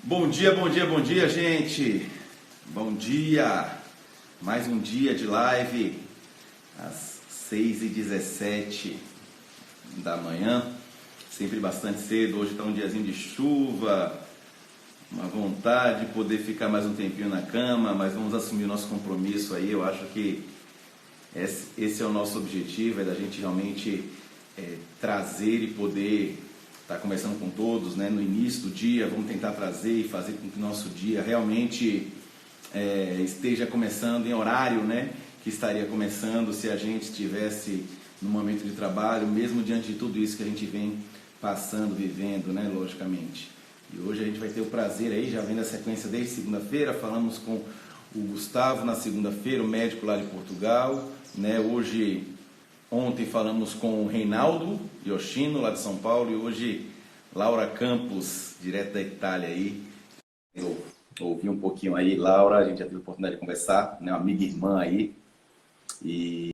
Bom dia, bom dia, bom dia, gente. Bom dia. Mais um dia de live às 6h17 da manhã. Sempre bastante cedo. Hoje está um diazinho de chuva. Uma vontade de poder ficar mais um tempinho na cama, mas vamos assumir o nosso compromisso aí. Eu acho que esse é o nosso objetivo, é da gente realmente trazer e poder estar conversando com todos, né? No início do dia, vamos tentar trazer e fazer com que o nosso dia realmente esteja começando em horário, né? Que estaria começando se a gente estivesse no momento de trabalho, mesmo diante de tudo isso que a gente vem passando, vivendo, né? Logicamente. E hoje a gente vai ter o prazer aí, já vendo a sequência desde segunda-feira, falamos com o Gustavo na segunda-feira, o médico lá de Portugal, né? Ontem falamos com o Reinaldo Yoshino, lá de São Paulo, e hoje Laura Campos, direto da Itália aí. Eu ouvi um pouquinho aí, Laura, a gente já teve a oportunidade de conversar, né? Uma amiga e irmã aí, e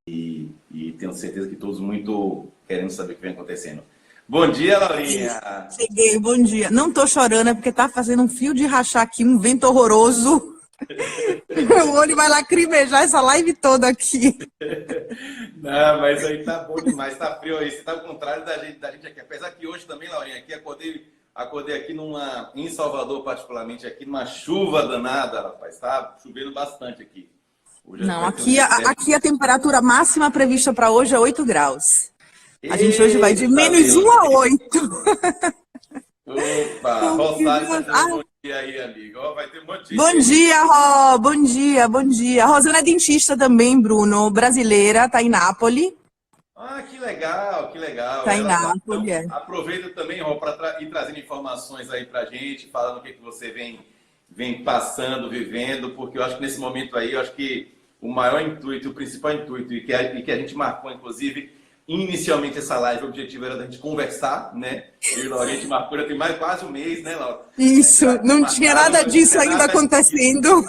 tenho certeza que todos muito querendo saber o que vem acontecendo. Bom dia, Laurinha! Cheguei, bom dia. Não tô chorando, é porque tá fazendo um fio de rachar aqui, um vento horroroso. Meu olho vai lacrimejar essa live toda aqui. Não, mas aí tá bom demais, tá frio aí. Você tá ao contrário da gente aqui. Apesar que hoje também, Laurinha, aqui acordei aqui em Salvador, particularmente, aqui numa chuva danada, rapaz. Tá chovendo bastante aqui. Não, aqui a temperatura máxima prevista para hoje é 8 graus. A gente hoje vai de -1 a 8. Opa, Rosário tá dando bom dia aí, amigo. Ó, vai ter um monte de Bom dia, Ró. Bom dia, bom dia. A Rosana é dentista também, Bruno. Brasileira, tá em Nápoles. Ah, que legal, que legal. Tá em Nápoles, então, aproveita também, Ró, para ir trazendo informações aí pra gente, falando o que você vem passando, vivendo, porque eu acho que nesse momento aí, eu acho que o maior intuito, o principal intuito, e que a gente marcou, inclusive, inicialmente essa live, o objetivo era da gente conversar, né? Eu e Laura, a gente marcou, já tem quase um mês, né, Laura? Isso, não tinha nada disso ainda acontecendo.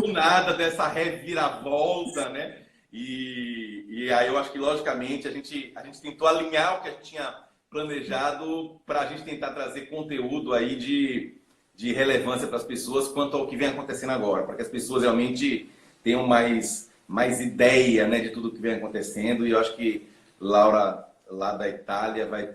Do nada, dessa reviravolta, né? E aí eu acho que, logicamente, a gente tentou alinhar o que a gente tinha planejado para a gente tentar trazer conteúdo aí de relevância para as pessoas quanto ao que vem acontecendo agora, para que as pessoas realmente tenham mais ideia, né, de tudo que vem acontecendo. E eu acho que Laura, lá da Itália, vai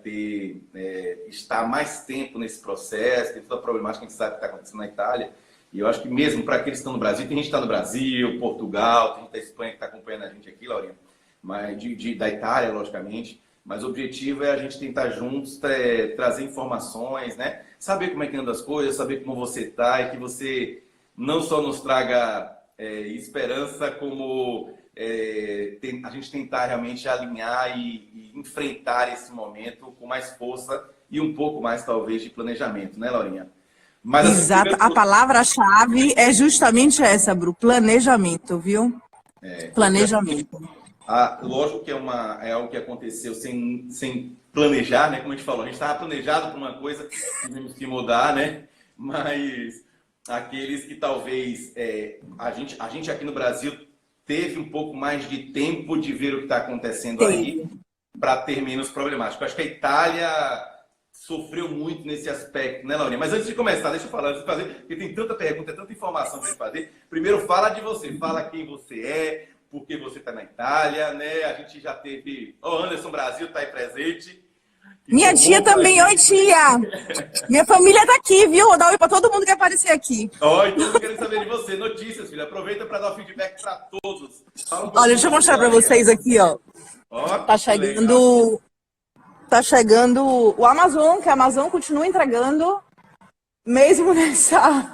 estar mais tempo nesse processo, tem toda a problemática que a gente sabe que está acontecendo na Itália. E eu acho que mesmo para aqueles que estão no Brasil, tem gente que está no Brasil, Portugal, tem gente da Espanha que está acompanhando a gente aqui, Laurinha, mas da Itália, logicamente. Mas o objetivo é a gente tentar juntos trazer informações, né? Saber como é que andam as coisas, saber como você está, e que você não só nos traga esperança, como a gente tentar realmente alinhar e enfrentar esse momento com mais força e um pouco mais, talvez, de planejamento, né, Laurinha? Mas, exato, a palavra-chave é justamente essa, Bru, planejamento, viu? Planejamento. Lógico que é algo que aconteceu sem planejar, né? Como a gente falou, a gente estava planejado para uma coisa, tivemos que mudar, né? Mas aqueles que talvez a gente aqui no Brasil teve um pouco mais de tempo de ver o que está acontecendo aí para ter menos problemático. Eu acho que a Itália sofreu muito nesse aspecto, né, Laurinha? Mas antes de começar, deixa eu falar, antes de fazer, porque tem tanta pergunta, tanta informação para fazer. Primeiro, fala de você, fala quem você é, por que você está na Itália, né? A gente já teve... Anderson Brasil está aí presente. Minha tia também, oi tia! Minha família tá aqui, viu? Vou dar oi pra todo mundo que aparecer aqui. Então eu quero saber de você. Notícias, filha. Aproveita para dar o feedback para todos. Olha, deixa eu mostrar para vocês aqui, ó. Tá chegando o Amazon, que a Amazon continua entregando, mesmo nessa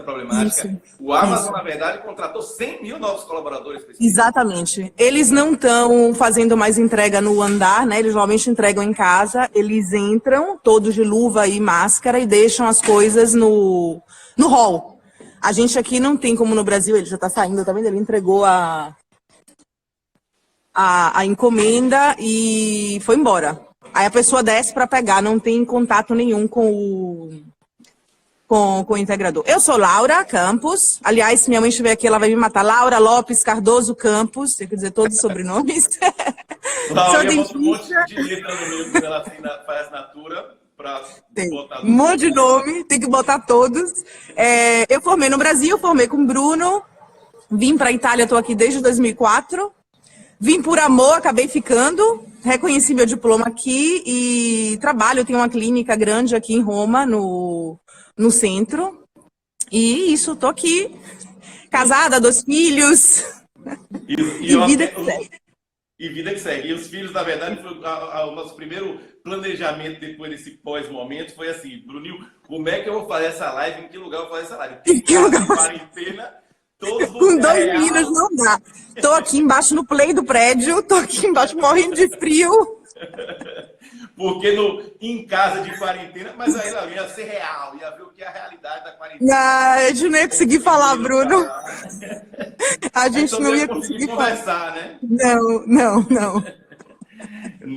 problemática. Isso, o Amazon, na verdade, contratou 100 mil novos colaboradores. Exatamente. Eles não estão fazendo mais entrega no andar, né? Eles normalmente entregam em casa. Eles entram todos de luva e máscara e deixam as coisas no hall. A gente aqui não tem como no Brasil, ele já tá saindo, tá vendo? Ele entregou a encomenda e foi embora. Aí a pessoa desce para pegar, não tem contato nenhum com o integrador. Eu sou Laura Campos, aliás, se minha mãe estiver aqui, ela vai me matar. Laura Lopes Cardoso Campos, tem que dizer todos os sobrenomes. Laura, sou dentista. Um monte de letra no meio quando ela faz assinatura, para Tem botar um monte de nome, tem que botar todos. Eu formei no Brasil, formei com o Bruno, vim para a Itália, estou aqui desde 2004. Vim por amor, acabei ficando, reconheci meu diploma aqui e trabalho. Eu tenho uma clínica grande aqui em Roma, no centro. E isso, estou aqui, casada, 2 filhos. E vida que segue. E vida que segue. E os filhos, na verdade, foi o nosso primeiro planejamento depois desse pós-momento. Foi assim, Bruninho, como é que eu vou fazer essa live? Em que lugar eu vou fazer essa live? Em casa, quarentena, todos com 2 meninos não dá. Tô aqui embaixo no play do prédio, tô aqui embaixo morrendo de frio. Porque em casa de quarentena, mas aí ela ia ser real, ia ver o que é a realidade da quarentena. A gente não ia conseguir falar, Bruno. A gente não ia conseguir conversar, né? Não.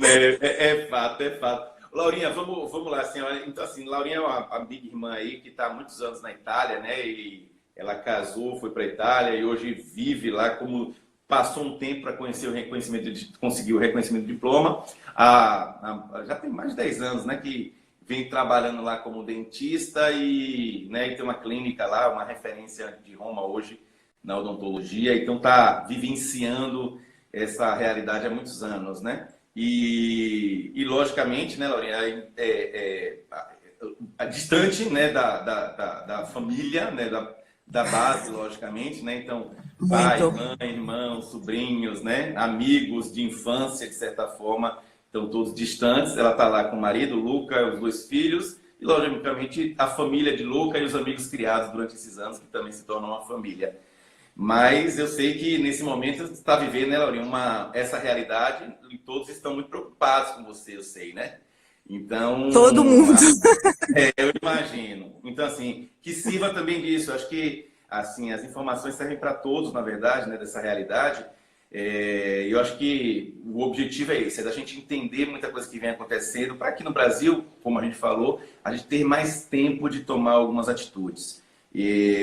É fato, é fato. Laurinha, vamos lá, senhora. Então, assim, Laurinha é uma amiga irmã aí que está há muitos anos na Itália, né? E ela casou, foi para a Itália e hoje vive lá, como passou um tempo para conhecer o reconhecimento, conseguir o reconhecimento do diploma. Já tem mais de 10 anos, né? Que vem trabalhando lá como dentista e tem uma clínica lá, uma referência de Roma hoje na odontologia. Então está vivenciando essa realidade há muitos anos, né? E logicamente, né, Laurinha, distante, né, da família, né, da base, logicamente, né? Então, pai, mãe, irmãos, sobrinhos, né, amigos de infância, de certa forma, estão todos distantes. Ela está lá com o marido, Luca, os 2 filhos, e logicamente a família de Luca e os amigos criados durante esses anos, que também se tornam uma família. Mas eu sei que nesse momento você está vivendo, né, Laurinha, essa realidade, e todos estão muito preocupados com você, eu sei, né? Então... Todo mundo. Eu imagino. Então, assim, que sirva também disso. Acho que, assim, as informações servem para todos, na verdade, né, dessa realidade. Eu acho que o objetivo é esse, é da gente entender muita coisa que vem acontecendo, para que no Brasil, como a gente falou, a gente ter mais tempo de tomar algumas atitudes.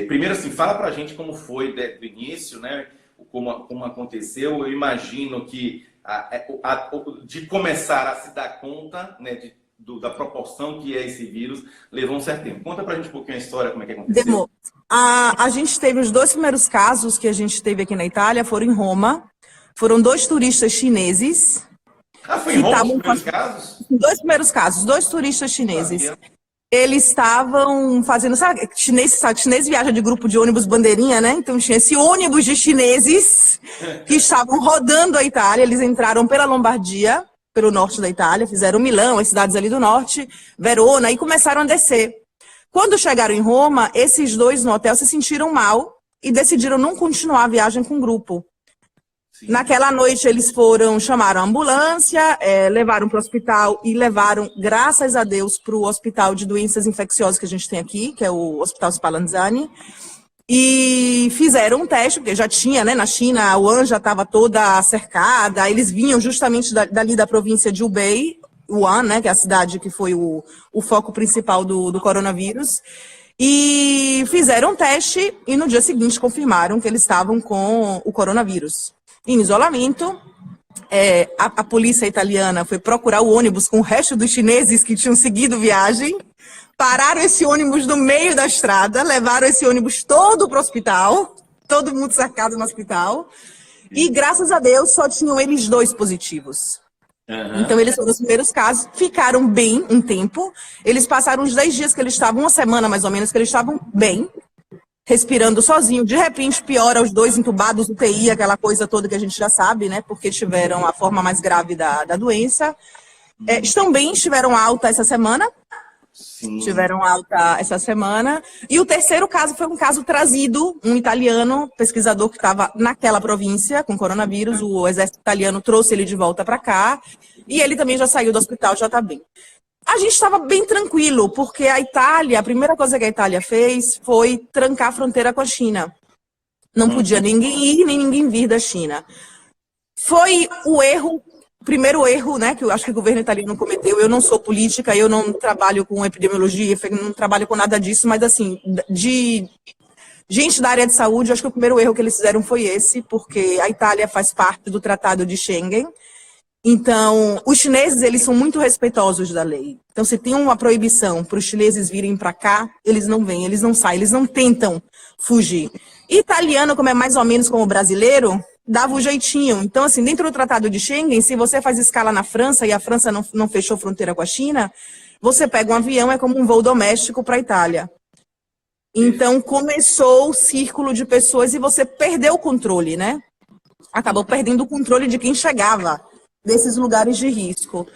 Primeiro, assim, fala para a gente como foi do início, né? Como aconteceu. Eu imagino que de começar a se dar conta, né, da proporção que é esse vírus, levou um certo tempo. Conta pra gente um pouquinho a história, como é que aconteceu. Demor. A gente teve os 2 primeiros casos que a gente teve aqui na Itália, foram em Roma. Foram 2 turistas chineses. Foi em Roma os primeiros casos? 2 primeiros casos, 2 turistas chineses. Eles estavam fazendo, sabe, chinês viaja de grupo de ônibus bandeirinha, né? Então tinha esse ônibus de chineses que estavam rodando a Itália. Eles entraram pela Lombardia, pelo norte da Itália, fizeram Milão, as cidades ali do norte, Verona, e começaram a descer. Quando chegaram em Roma, esses 2 no hotel se sentiram mal e decidiram não continuar a viagem com o grupo. Sim. Naquela noite eles chamaram a ambulância, levaram para o hospital e levaram, graças a Deus, para o hospital de doenças infecciosas que a gente tem aqui, que é o Hospital Spallanzani, e fizeram um teste, porque já tinha, né, na China, a Wuhan já estava toda cercada, eles vinham justamente dali da província de Hubei, Wuhan, né, que é a cidade que foi o foco principal do coronavírus, e fizeram um teste e no dia seguinte confirmaram que eles estavam com o coronavírus. Em isolamento, a polícia italiana foi procurar o ônibus com o resto dos chineses que tinham seguido viagem, pararam esse ônibus no meio da estrada, levaram esse ônibus todo para o hospital, todo mundo cercado no hospital, e graças a Deus só tinham eles 2 positivos. Uhum. Então eles foram os primeiros casos, ficaram bem um tempo, eles passaram uns 10 dias que eles estavam, 1 semana mais ou menos, que eles estavam bem, respirando sozinho, de repente piora, os 2 entubados, UTI, aquela coisa toda que a gente já sabe, né, porque tiveram a forma mais grave da doença. Estão bem, estiveram alta essa semana. Sim. Tiveram alta essa semana. E o terceiro caso foi um caso trazido, um italiano, pesquisador que estava naquela província com coronavírus, o exército italiano trouxe ele de volta para cá, e ele também já saiu do hospital, já está bem. A gente estava bem tranquilo, porque a Itália, a primeira coisa que a Itália fez foi trancar a fronteira com a China. Não podia ninguém ir, nem ninguém vir da China. Foi o primeiro erro, né, que eu acho que o governo italiano cometeu. Eu não sou política, eu não trabalho com epidemiologia, não trabalho com nada disso, mas assim, de gente da área de saúde, eu acho que o primeiro erro que eles fizeram foi esse, porque a Itália faz parte do Tratado de Schengen, Então, os chineses, eles são muito respeitosos da lei. Então, se tem uma proibição para os chineses virem para cá, eles não vêm, eles não saem, eles não tentam fugir. Italiano, como é mais ou menos como o brasileiro, dava o jeitinho. Então, assim, dentro do Tratado de Schengen, se você faz escala na França e a França não fechou fronteira com a China, você pega um avião, é como um voo doméstico para a Itália. Então, começou o círculo de pessoas e você perdeu o controle, né? Acabou perdendo o controle de quem chegava desses lugares de risco.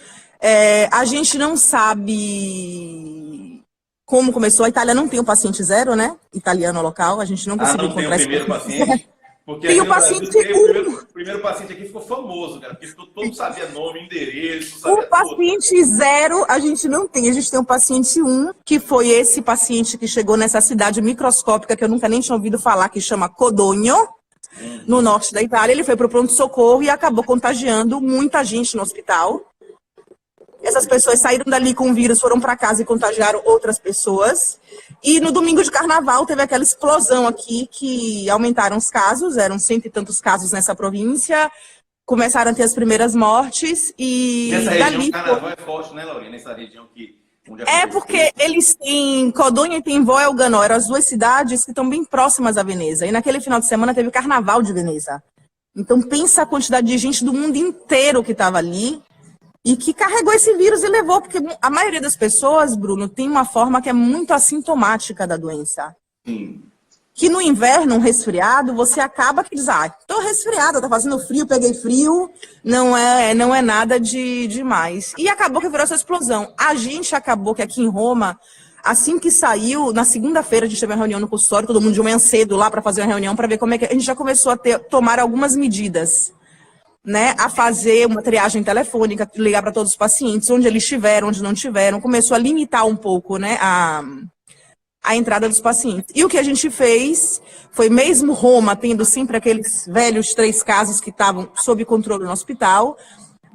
A gente não sabe como começou. A Itália não tem o paciente zero, né? Italiano local, a gente não conseguiu encontrar esse primeiro paciente? Porque tem o paciente o primeiro paciente aqui ficou famoso, cara, porque todo mundo sabia nome, endereço, sabia o paciente zero a gente não tem. A gente tem um paciente 1, que foi esse paciente que chegou nessa cidade microscópica que eu nunca nem tinha ouvido falar, que chama Codogno, no norte da Itália. Ele foi para o pronto-socorro e acabou contagiando muita gente no hospital. Essas pessoas saíram dali com o vírus, foram para casa e contagiaram outras pessoas. E no domingo de carnaval teve aquela explosão aqui que aumentaram os casos, eram 100 e tantos casos nessa província, começaram a ter as primeiras mortes e nessa região dali... o carnaval é forte, né, Laurinha? Nessa região onde porque eles têm Codogno e tem Voelgano, eram as duas cidades que estão bem próximas a Veneza. E naquele final de semana teve o Carnaval de Veneza. Então pensa a quantidade de gente do mundo inteiro que estava ali e que carregou esse vírus e levou, porque a maioria das pessoas, Bruno, tem uma forma que é muito assintomática da doença. Sim. Que no inverno, um resfriado, você acaba que diz, tô resfriada, tá fazendo frio, peguei frio, não é nada de demais. E acabou que virou essa explosão. A gente acabou que aqui em Roma, assim que saiu, na segunda-feira a gente teve uma reunião no consultório, todo mundo de manhã cedo lá para fazer uma reunião, para ver como é que a gente já começou a tomar algumas medidas, né, a fazer uma triagem telefônica, ligar para todos os pacientes, onde eles estiveram, onde não tiveram, começou a limitar um pouco, né, a entrada dos pacientes. E o que a gente fez foi, mesmo Roma tendo sempre aqueles velhos 3 casos que estavam sob controle no hospital,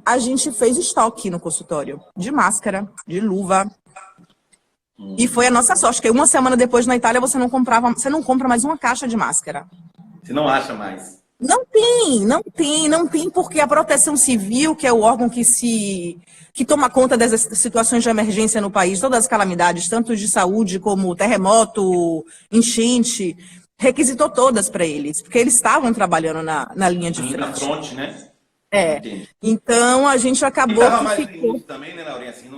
a gente fez estoque no consultório, de máscara, de luva. E foi a nossa sorte, porque uma semana depois na Itália você não compra mais uma caixa de máscara. Você não acha mais? Não tem, porque a Proteção Civil, que é o órgão que toma conta das situações de emergência no país, todas as calamidades, tanto de saúde como terremoto, enchente, requisitou todas para eles, porque eles estavam trabalhando na linha de frente. Na fronte, né? Entendi. Então a gente acabou estava mais ficou... também, né, Laurinha? Assim,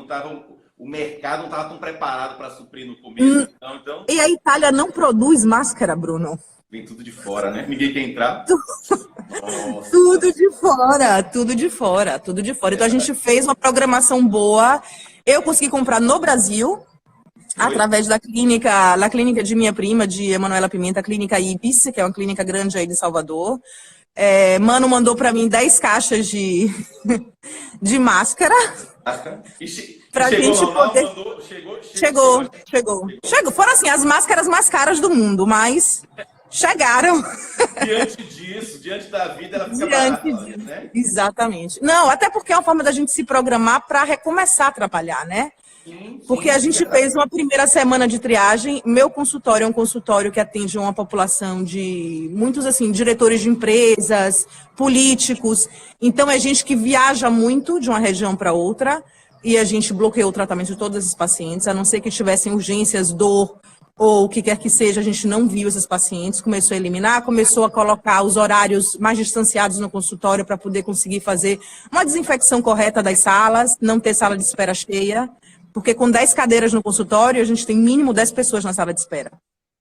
o mercado não estava tão preparado para suprir no começo. Então... E a Itália não produz máscara, Bruno. Vem tudo de fora, né? Ninguém quer entrar. Tudo de fora. Então a gente fez uma programação boa. Eu consegui comprar no Brasil, através da clínica de minha prima, de Emanuela Pimenta, a clínica IPIS, que é uma clínica grande aí de Salvador. Mano mandou para mim 10 caixas de máscara. Pra gente poder... Chegou. Foram assim, as máscaras mais caras do mundo, mas... chegaram. Diante da vida, ela fica barata, né? Exatamente. Não, até porque é uma forma da gente se programar para recomeçar a trabalhar, né? Sim, porque a gente fez uma primeira semana de triagem. Meu consultório é um consultório que atende uma população de muitos, assim, diretores de empresas, políticos. Então, é gente que viaja muito de uma região para outra e a gente bloqueou o tratamento de todos esses pacientes, a não ser que tivessem urgências, dor, ou o que quer que seja, a gente não viu esses pacientes, começou a eliminar, começou a colocar os horários mais distanciados no consultório para poder conseguir fazer uma desinfecção correta das salas, não ter sala de espera cheia, porque com 10 cadeiras no consultório, a gente tem mínimo 10 pessoas na sala de espera,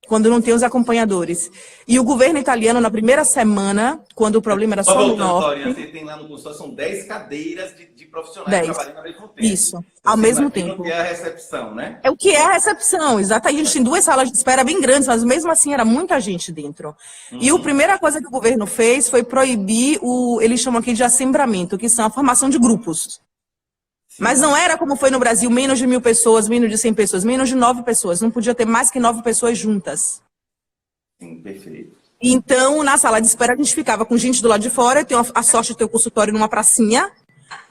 quando não tem os acompanhadores. E o governo italiano, na primeira semana, quando o problema era só no norte... Você tem lá no consultório, são 10 cadeiras de profissionais trabalhando ao mesmo tempo. Isso, ao mesmo tempo. O que é a recepção, né? É o que é a recepção, exatamente. A gente tem 2 salas de espera bem grandes, mas mesmo assim era muita gente dentro. E a primeira coisa que o governo fez foi proibir eles chamam aqui de assembramento, que são a formação de grupos. Mas não era como foi no Brasil, menos de 1.000 pessoas, menos de 100 pessoas, menos de 9 pessoas. Não podia ter mais que 9 pessoas juntas. Sim, perfeito. Então, na sala de espera, a gente ficava com gente do lado de fora. Eu tenho a sorte de ter o consultório numa pracinha.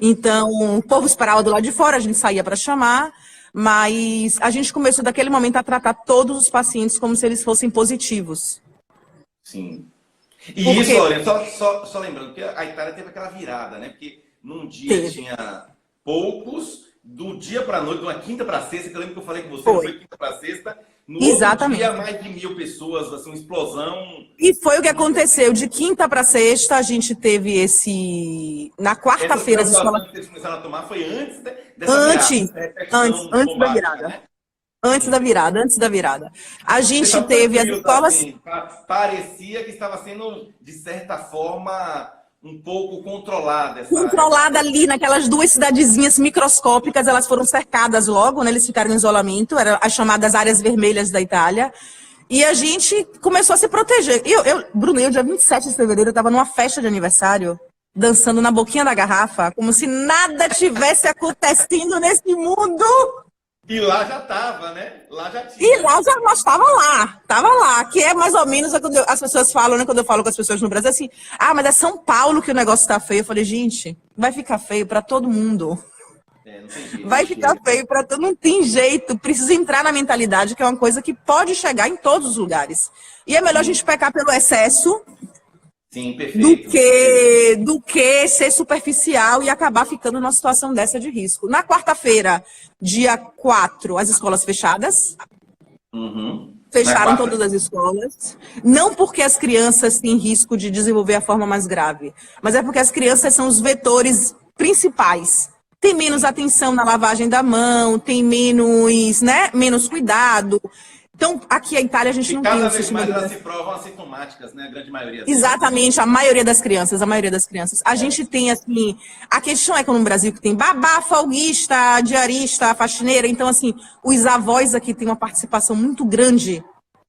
Então, o povo esperava do lado de fora, a gente saía para chamar. Mas a gente começou, daquele momento, a tratar todos os pacientes como se eles fossem positivos. Sim. E isso, Laurinha, só lembrando que a Itália teve aquela virada, né? Porque num dia Teve. tinha poucos, do dia para noite, de uma quinta para sexta, que eu lembro que eu falei com você, não Foi. foi quinta para sexta, no outro Exatamente. dia mais de 1.000 pessoas, assim, uma explosão. E foi o que aconteceu. De quinta para sexta, a gente teve esse. Na Essa quarta-feira, as escolas. preocupação que eles começaram a tomar foi antes dessa virada, Antes, dessa repercussão antes da bombástica, virada. né? Antes da virada, antes da virada. A Vocês gente estavam teve as tranquilos, escolas. assim, parecia que estava sendo, de certa forma, um pouco controlada Controlada ali naquelas duas cidadezinhas microscópicas, elas foram cercadas logo, né? Eles ficaram em isolamento, eram as chamadas áreas vermelhas da Itália. E a gente começou a se proteger. Bruno, dia 27 de fevereiro, eu estava numa festa de aniversário, dançando na boquinha da garrafa, como se nada tivesse acontecendo nesse mundo. E lá já estava, né? Lá já tinha. E lá já nós tava lá, que é mais ou menos quando as pessoas falam, né? Quando eu falo com as pessoas no Brasil, assim, mas é São Paulo que o negócio tá feio. Eu falei, gente, vai ficar feio para todo mundo. Não tem jeito, Vai ficar feio para todo mundo, não tem jeito. Precisa entrar na mentalidade, que é uma coisa que pode chegar em todos os lugares. E é melhor a gente pecar pelo excesso. Sim, perfeito. Do que ser superficial e acabar ficando numa situação dessa de risco. Na quarta-feira, dia 4, as escolas fechadas. Fecharam todas as escolas. Não porque as crianças têm risco de desenvolver a forma mais grave, mas é porque as crianças são os vetores principais. Tem menos atenção na lavagem da mão, tem menos cuidado. Então, aqui a Itália a gente não tem cada um vez sistema mais de... elas se provam assintomáticas, né? A grande maioria. Exatamente, a maioria das crianças. A gente tem, assim, a questão é que no Brasil que tem babá, folguista, diarista, faxineira, então, assim, os avós aqui têm uma participação muito grande.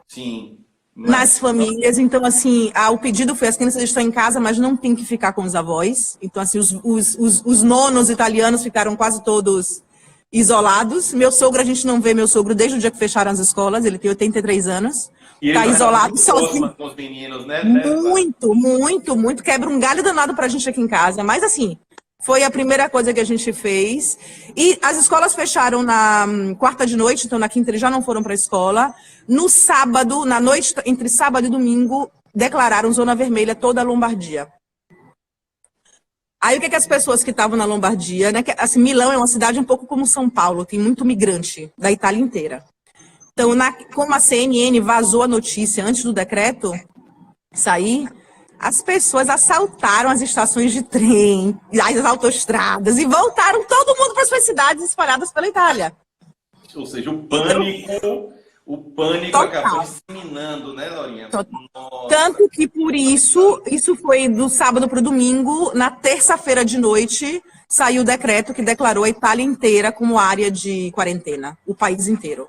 Sim. Nas famílias, então assim, o pedido foi, as crianças estão em casa, mas não tem que ficar com os avós, então assim, os nonos italianos ficaram quase todos isolados. Meu sogro, a gente não vê meu sogro desde o dia que fecharam as escolas, ele tem 83 anos, tá isolado sozinho. Com os meninos, né? Muito, quebra um galho danado pra gente aqui em casa, mas assim, foi a primeira coisa que a gente fez. E as escolas fecharam na quarta de noite, então na quinta eles já não foram para a escola. No sábado, na noite, entre sábado e domingo, declararam zona vermelha toda a Lombardia. Aí o que as pessoas que estavam na Lombardia, né? Assim, Milão é uma cidade um pouco como São Paulo, tem muito migrante da Itália inteira. Então, como a CNN vazou a notícia antes do decreto sair, as pessoas assaltaram as estações de trem, as autoestradas e voltaram todo mundo para suas cidades espalhadas pela Itália. Ou seja, o pânico acabou disseminando, né, Laurinha? Tanto que por isso foi do sábado para o domingo, na terça-feira de noite, saiu o decreto que declarou a Itália inteira como área de quarentena, o país inteiro.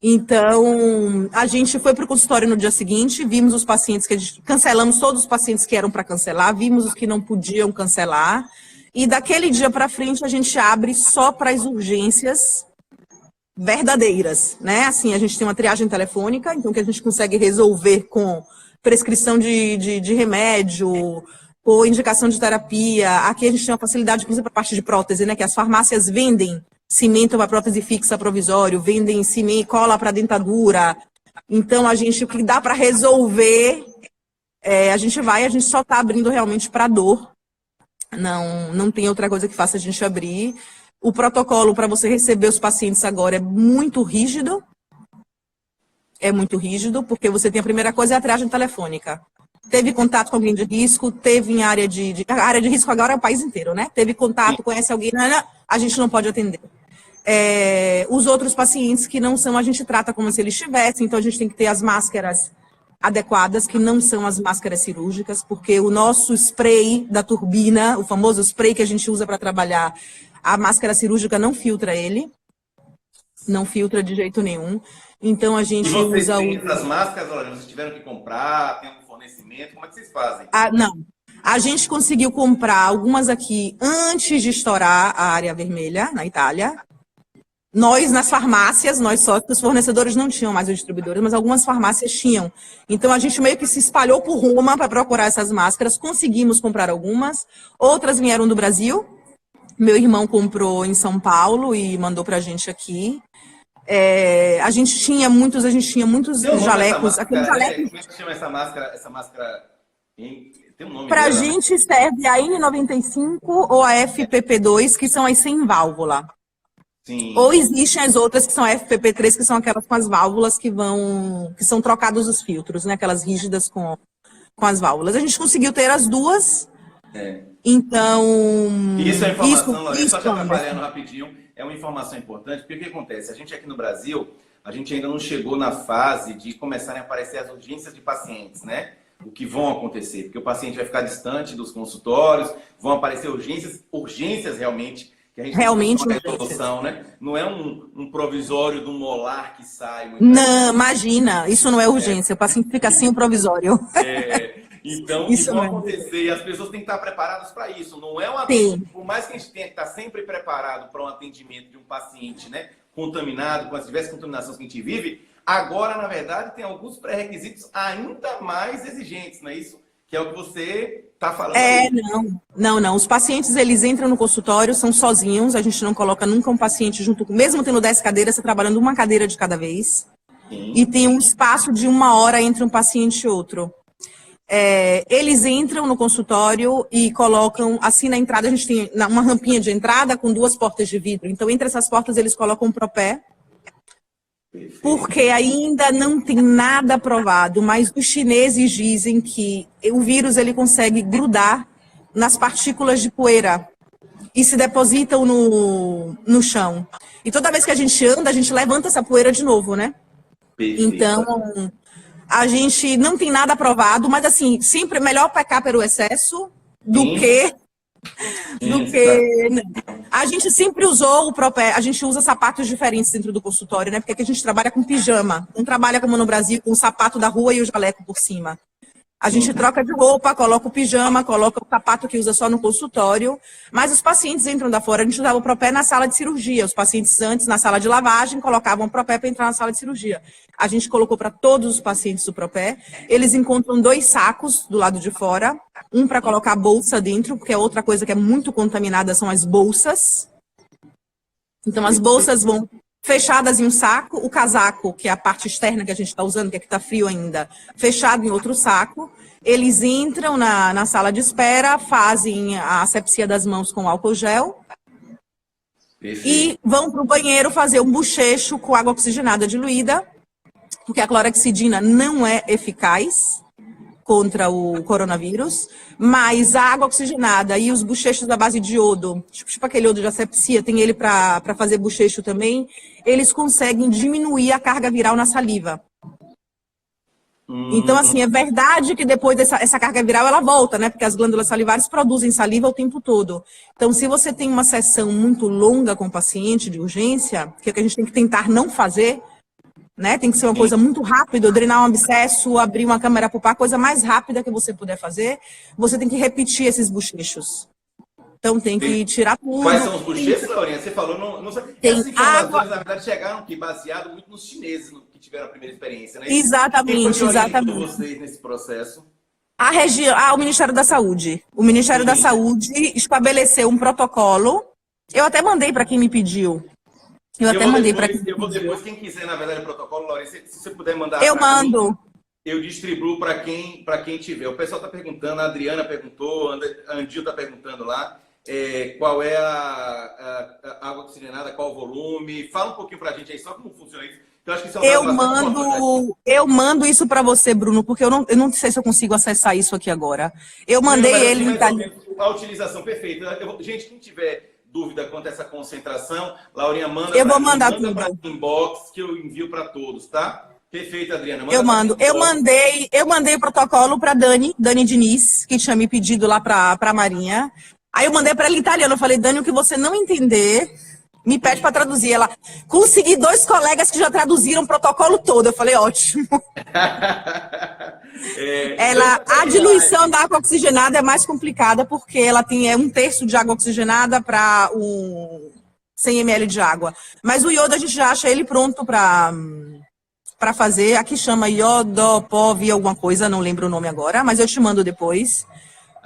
Então, a gente foi para o consultório no dia seguinte, vimos os pacientes cancelamos todos os pacientes que eram para cancelar, vimos os que não podiam cancelar, e daquele dia para frente a gente abre só para as urgências verdadeiras, né? Assim, a gente tem uma triagem telefônica, então que a gente consegue resolver com prescrição de remédio, ou indicação de terapia. Aqui a gente tem uma facilidade, inclusive, para a parte de prótese, né? Que as farmácias vendem cimento para prótese fixa provisório, vendem cimento, cola para dentadura. Então, o que dá para resolver, a gente só está abrindo realmente para dor. Não tem outra coisa que faça a gente abrir. O protocolo para você receber os pacientes agora é muito rígido. É muito rígido, porque você tem a primeira coisa, é a triagem telefônica. Teve contato com alguém de risco, teve em área a área de risco agora é o país inteiro, né? Teve contato, conhece alguém, a gente não pode atender. Os outros pacientes que não são, a gente trata como se eles tivessem, então a gente tem que ter as máscaras adequadas, que não são as máscaras cirúrgicas, porque o nosso spray da turbina, o famoso spray que a gente usa para trabalhar, a máscara cirúrgica não filtra ele, não filtra de jeito nenhum. Então a gente usa essas máscaras, olha, vocês tiveram que comprar, tem um fornecimento, como é que vocês fazem? Não. A gente conseguiu comprar algumas aqui antes de estourar a área vermelha na Itália. Nós, nas farmácias, os fornecedores não tinham mais os distribuidores, mas algumas farmácias tinham. Então, a gente meio que se espalhou por Roma para procurar essas máscaras. Conseguimos comprar algumas. Outras vieram do Brasil. Meu irmão comprou em São Paulo e mandou para a gente aqui. A gente tinha muitos jalecos. Como é que chama essa máscara? Tem um nome Pra dela, né? gente serve a N95 ou a FPP2, que são as sem válvula. Ou Sim. existem as outras que são a FPP3, que são aquelas com as válvulas que são trocados os filtros, né? Aquelas rígidas com as válvulas. A gente conseguiu ter as duas, É. então Isso é informação, Lorena, só te Anderson. atrapalhando rapidinho, é uma informação importante, porque o que acontece? A gente aqui no Brasil, a gente ainda não chegou na fase de começarem a aparecer as urgências de pacientes, né? O que vão acontecer, porque o paciente vai ficar distante dos consultórios, vão aparecer urgências realmente, que a gente tem que buscar Realmente uma urgências. resolução, né? Não é um provisório do molar que sai muitas Não, vezes. imagina, isso não é urgência. O paciente fica assim o provisório. Então, e Isso vão não é. acontecer, e as pessoas têm que estar preparadas para isso. Não é um atendimento, Sim. por mais que a gente tenha que estar sempre preparado para um atendimento de um paciente, né, contaminado, com as diversas contaminações que a gente vive, agora, na verdade, tem alguns pré-requisitos ainda mais exigentes, não é isso? Que é o que você está falando aí. Não. Os pacientes, eles entram no consultório, são sozinhos, a gente não coloca nunca um paciente junto com, mesmo tendo 10 cadeiras, você trabalhando uma cadeira de cada vez. E Sim, tem um espaço de 1 hora entre um paciente e outro. Eles entram no consultório e colocam, assim na entrada, a gente tem uma rampinha de entrada com 2 portas de vidro. Então, entre essas portas, eles colocam um propé, perfeito. porque ainda não tem nada provado, mas os chineses dizem que o vírus ele consegue grudar nas partículas de poeira e se depositam no chão. E toda vez que a gente anda, a gente levanta essa poeira de novo, né? Perfeito. Então, a gente não tem nada provado, mas assim, sempre é melhor pecar pelo excesso do Sim, que do sim, tá. que a gente sempre usou o propé, a gente usa sapatos diferentes dentro do consultório, né? Porque aqui a gente trabalha com pijama, não trabalha como no Brasil com o sapato da rua e o jaleco por cima. A gente Sim. troca de roupa, coloca o pijama, coloca o sapato que usa só no consultório, mas os pacientes entram da fora, a gente usava o propé na sala de cirurgia. Os pacientes antes, na sala de lavagem, colocavam o propé para entrar na sala de cirurgia. A gente colocou para todos os pacientes o propé. Eles encontram 2 sacos do lado de fora, um para colocar a bolsa dentro, porque é outra coisa que é muito contaminada são as bolsas. Então, as bolsas vão fechadas em um saco, o casaco, que é a parte externa que a gente está usando, que aqui está frio ainda, fechado em outro saco. Eles entram na sala de espera, fazem a asepsia das mãos com álcool gel Perfeito. e vão para o banheiro fazer um bochecho com água oxigenada diluída, porque a clorexidina não é eficaz contra o coronavírus, mas a água oxigenada e os bochechos da base de iodo, tipo aquele iodo de asepsia, tem ele para fazer bochecho também, eles conseguem diminuir a carga viral na saliva. Então, assim, é verdade que depois essa carga viral, ela volta, né? Porque as glândulas salivares produzem saliva o tempo todo. Então, se você tem uma sessão muito longa com o paciente de urgência, que é o que a gente tem que tentar não fazer, né? Tem que ser uma coisa muito rápida, drenar um abscesso, abrir uma câmara pulpar, a coisa mais rápida que você puder fazer, você tem que repetir esses bochechos. Então tem que tirar Quais tudo. são os bochechos, Laurinha? Você falou, não sei. Tem Essas informações, água. na verdade, chegaram aqui baseado muito nos chineses que tiveram a primeira experiência, né? Quem foi que Exatamente, orientou exatamente. vocês nesse processo? O Ministério da Saúde. O Ministério da Sim. Saúde estabeleceu um protocolo. Eu até mandei para quem me pediu. Depois, quem quiser, na verdade, o protocolo, Laurinha, se você puder mandar Eu para mim, mando. eu distribuo para quem tiver. O pessoal está perguntando, a Adriana perguntou, a Andil está perguntando lá. Qual é a água oxigenada, qual o volume. Fala um pouquinho para a gente aí só como funciona isso. Eu acho que isso é um dado bastante importante. Eu mando isso para você, Bruno, porque eu não sei se eu consigo acessar isso aqui agora. Eu mandei Não, ele em mais ou italiano. menos a utilização perfeita. Gente, quem tiver dúvida quanto a essa concentração, Laurinha manda Eu vou para mim, mandar manda para tudo. inbox que eu envio para todos, tá? Perfeito, Adriana. Eu Manda para mim mando. inbox. Eu mandei o protocolo para Dani Diniz, que tinha me pedido lá para a Marinha. Aí eu mandei para ela em italiano. Eu falei, Dani, o que você não entender, me pede para traduzir. Ela, consegui 2 colegas que já traduziram o protocolo todo. Eu falei, ótimo. A diluição da água oxigenada é mais complicada porque ela tem 1/3 de água oxigenada para 100 ml de água. Mas o iodo a gente já acha ele pronto para fazer. Aqui chama iodopov alguma coisa, não lembro o nome agora, mas eu te mando depois.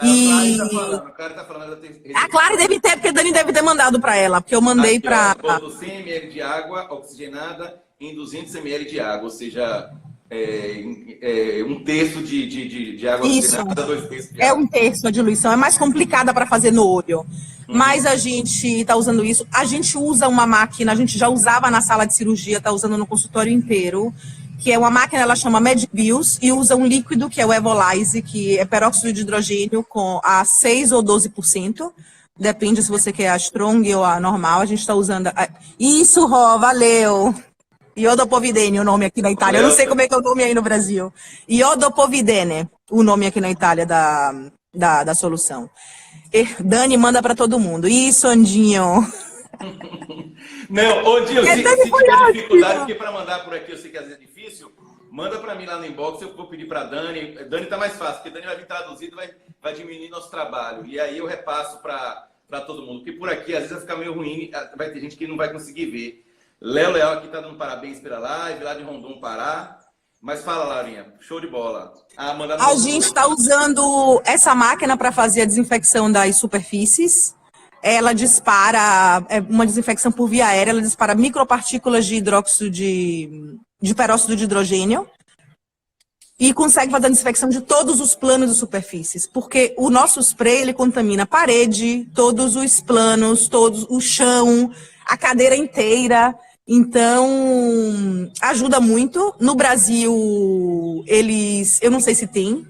O cara tá falando, ela tem A Clara deve ter, porque a Dani deve ter mandado para ela, porque eu mandei para... Botou 100 ml de água oxigenada em 200 ml de água, ou seja, um terço de água Isso. oxigenada, 2 terços de É água. um terço a diluição. É mais complicada para fazer no olho. Mas a gente está usando isso. A gente usa uma máquina, a gente já usava na sala de cirurgia, está usando no consultório inteiro, que é uma máquina, ela chama MedBios, e usa um líquido que é o Evolize, que é peróxido de hidrogênio com a 6 ou 12%. Depende se você quer a strong ou a normal. A gente está usando. Isso, Ró, valeu! Iodopovidene, o nome aqui na Itália. Eu não sei como é que é o nome aí no Brasil. Iodopovidene, o nome aqui na Itália da solução. Dani manda para todo mundo. Isso, Andinho. Não, ô Dio, se tiver dificuldade, porque para mandar por aqui eu sei que às vezes é difícil, manda para mim lá no inbox, eu vou pedir para Dani. Dani tá mais fácil, porque Dani vai vir traduzido, vai diminuir nosso trabalho. E aí eu repasso para todo mundo. Porque por aqui às vezes vai ficar meio ruim, vai ter gente que não vai conseguir ver. Léo Leal aqui tá dando parabéns pela live, lá de Rondon, Pará. Mas fala, Laurinha, show de bola. A gente está usando essa máquina para fazer a desinfecção das superfícies. Ela dispara, é uma desinfecção por via aérea, ela dispara micropartículas de hidróxido de peróxido de hidrogênio e consegue fazer a desinfecção de todos os planos de superfícies, porque o nosso spray, ele contamina a parede, todos os planos, todos o chão, a cadeira inteira. Então, ajuda muito. No Brasil, eu não sei se tem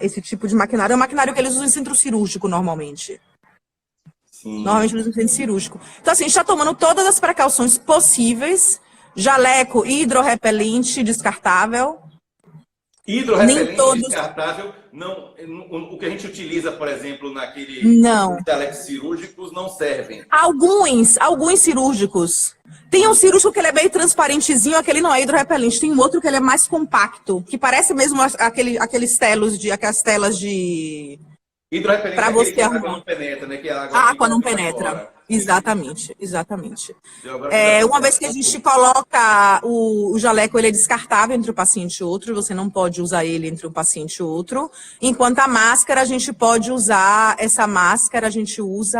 esse tipo de maquinário. É um maquinário que eles usam em centro cirúrgico, normalmente. Sim. Normalmente eles usam em centro cirúrgico. Então, assim, a gente está tomando todas as precauções possíveis. Jaleco hidrorrepelente descartável. Hidrorrepelente descartável, não, o que a gente utiliza, por exemplo, naquele jalecos cirúrgicos, não servem. Alguns cirúrgicos. Tem um cirúrgico que ele é meio transparentezinho, aquele não é hidrorrepelente. Tem um outro que ele é mais compacto, que parece mesmo aquelas telas de... Hidrorrepelente pra você que a água não penetra, né? Que a água não penetra. Exatamente. Uma vez que a gente coloca o jaleco, ele é descartável entre um paciente e outro, você não pode usar ele entre um paciente e outro. Enquanto a máscara, a gente pode usar, essa máscara a gente usa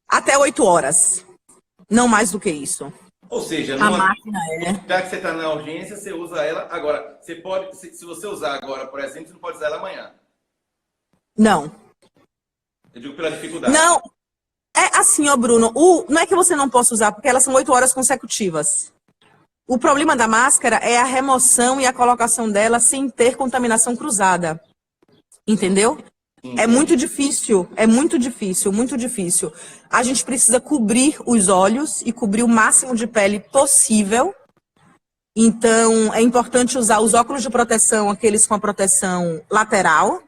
até 8 horas. Não mais do que isso. Ou seja, a máquina já que você está na urgência, você usa ela agora. Você pode, se você usar agora, por exemplo, você não pode usar ela amanhã. Não. Eu digo pela dificuldade. Não, é assim, ó, Bruno, não é que você não possa usar, porque elas são 8 horas consecutivas. O problema da máscara é a remoção e a colocação dela sem ter contaminação cruzada. Entendeu? Sim. É muito difícil. A gente precisa cobrir os olhos e cobrir o máximo de pele possível. Então, é importante usar os óculos de proteção, aqueles com a proteção lateral.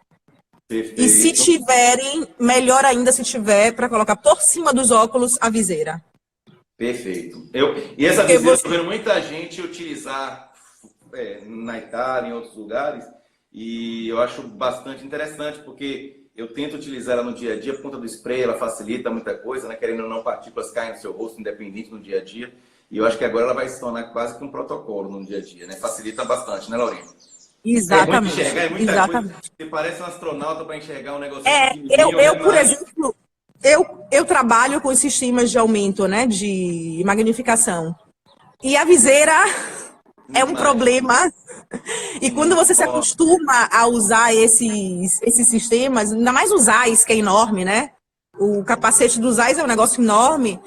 Perfeito. E se tiverem, melhor ainda se tiver, para colocar por cima dos óculos a viseira. Perfeito. E essa viseira eu estou vendo muita gente utilizar na Itália, em outros lugares, e eu acho bastante interessante, porque eu tento utilizar ela no dia a dia por conta do spray, ela facilita muita coisa, né? Querendo ou não, partículas caem no seu rosto, independente no dia a dia, e eu acho que agora ela vai se tornar quase que um protocolo no dia a dia, né? Facilita bastante, né, Laurinha? Exatamente. É muita coisa. Você parece um astronauta para enxergar um negócio. Por exemplo, eu trabalho com sistemas de aumento, né, de magnificação. E a viseira é um problema. E quando você se acostuma a usar esses sistemas, ainda mais os AIS, que é enorme, né? O capacete dos AIS é um negócio enorme.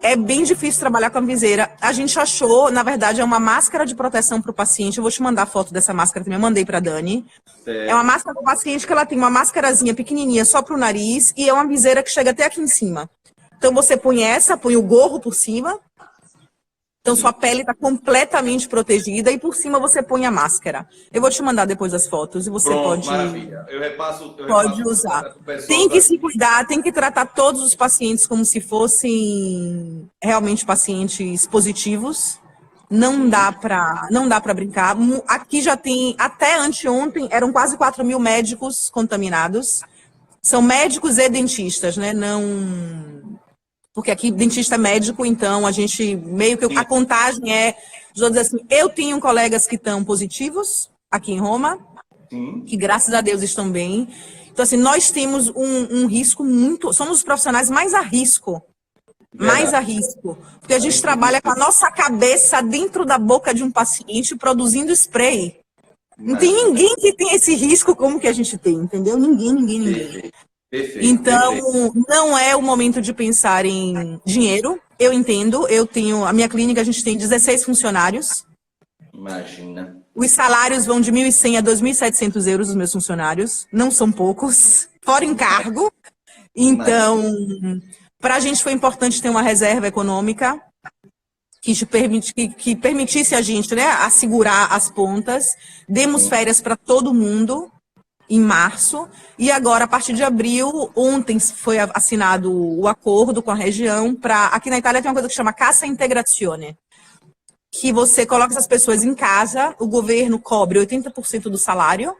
É bem difícil trabalhar com a viseira. A gente achou, na verdade, é uma máscara de proteção para o paciente. Eu vou te mandar a foto dessa máscara também, eu mandei para a Dani. É uma máscara para o paciente que ela tem uma máscarazinha pequenininha só para o nariz e é uma viseira que chega até aqui em cima. Então você põe o gorro por cima. Então sua pele está completamente protegida e por cima você põe a máscara. Eu vou te mandar depois as fotos e você pode... Maravilha. Eu repasso usar. Tem que se cuidar, tem que tratar todos os pacientes como se fossem realmente pacientes positivos. Não dá para brincar. Aqui já tem, até anteontem, eram quase 4.000 médicos contaminados. São médicos e dentistas, né? Porque aqui dentista é médico, então a gente meio que... A contagem é... Dizer assim, eu tenho colegas que estão positivos aqui em Roma, que graças a Deus estão bem. Então, assim, nós temos um risco muito... Somos os profissionais mais a risco mais a Verdade. risco. Porque a gente trabalha com a nossa cabeça dentro da boca de um paciente produzindo spray. Não tem Imagina. ninguém que tem esse risco como que a gente tem, entendeu? Ninguém, ninguém, ninguém. Perfeito, perfeito, Então, perfeito. não é o momento de pensar em dinheiro. Eu entendo, eu tenho, a minha clínica, a gente tem 16 funcionários. Imagina. Os salários vão de 1.100 a 2.700 euros dos meus funcionários. Não são poucos, fora encargo. Então, para a gente foi importante ter uma reserva econômica que permitisse a gente, né, assegurar as pontas. Demos férias para todo mundo em março, e agora, a partir de abril, ontem foi assinado o acordo com a região para... Aqui na Itália tem uma coisa que chama Cassa Integrazione, que você coloca essas pessoas em casa, o governo cobre 80% do salário,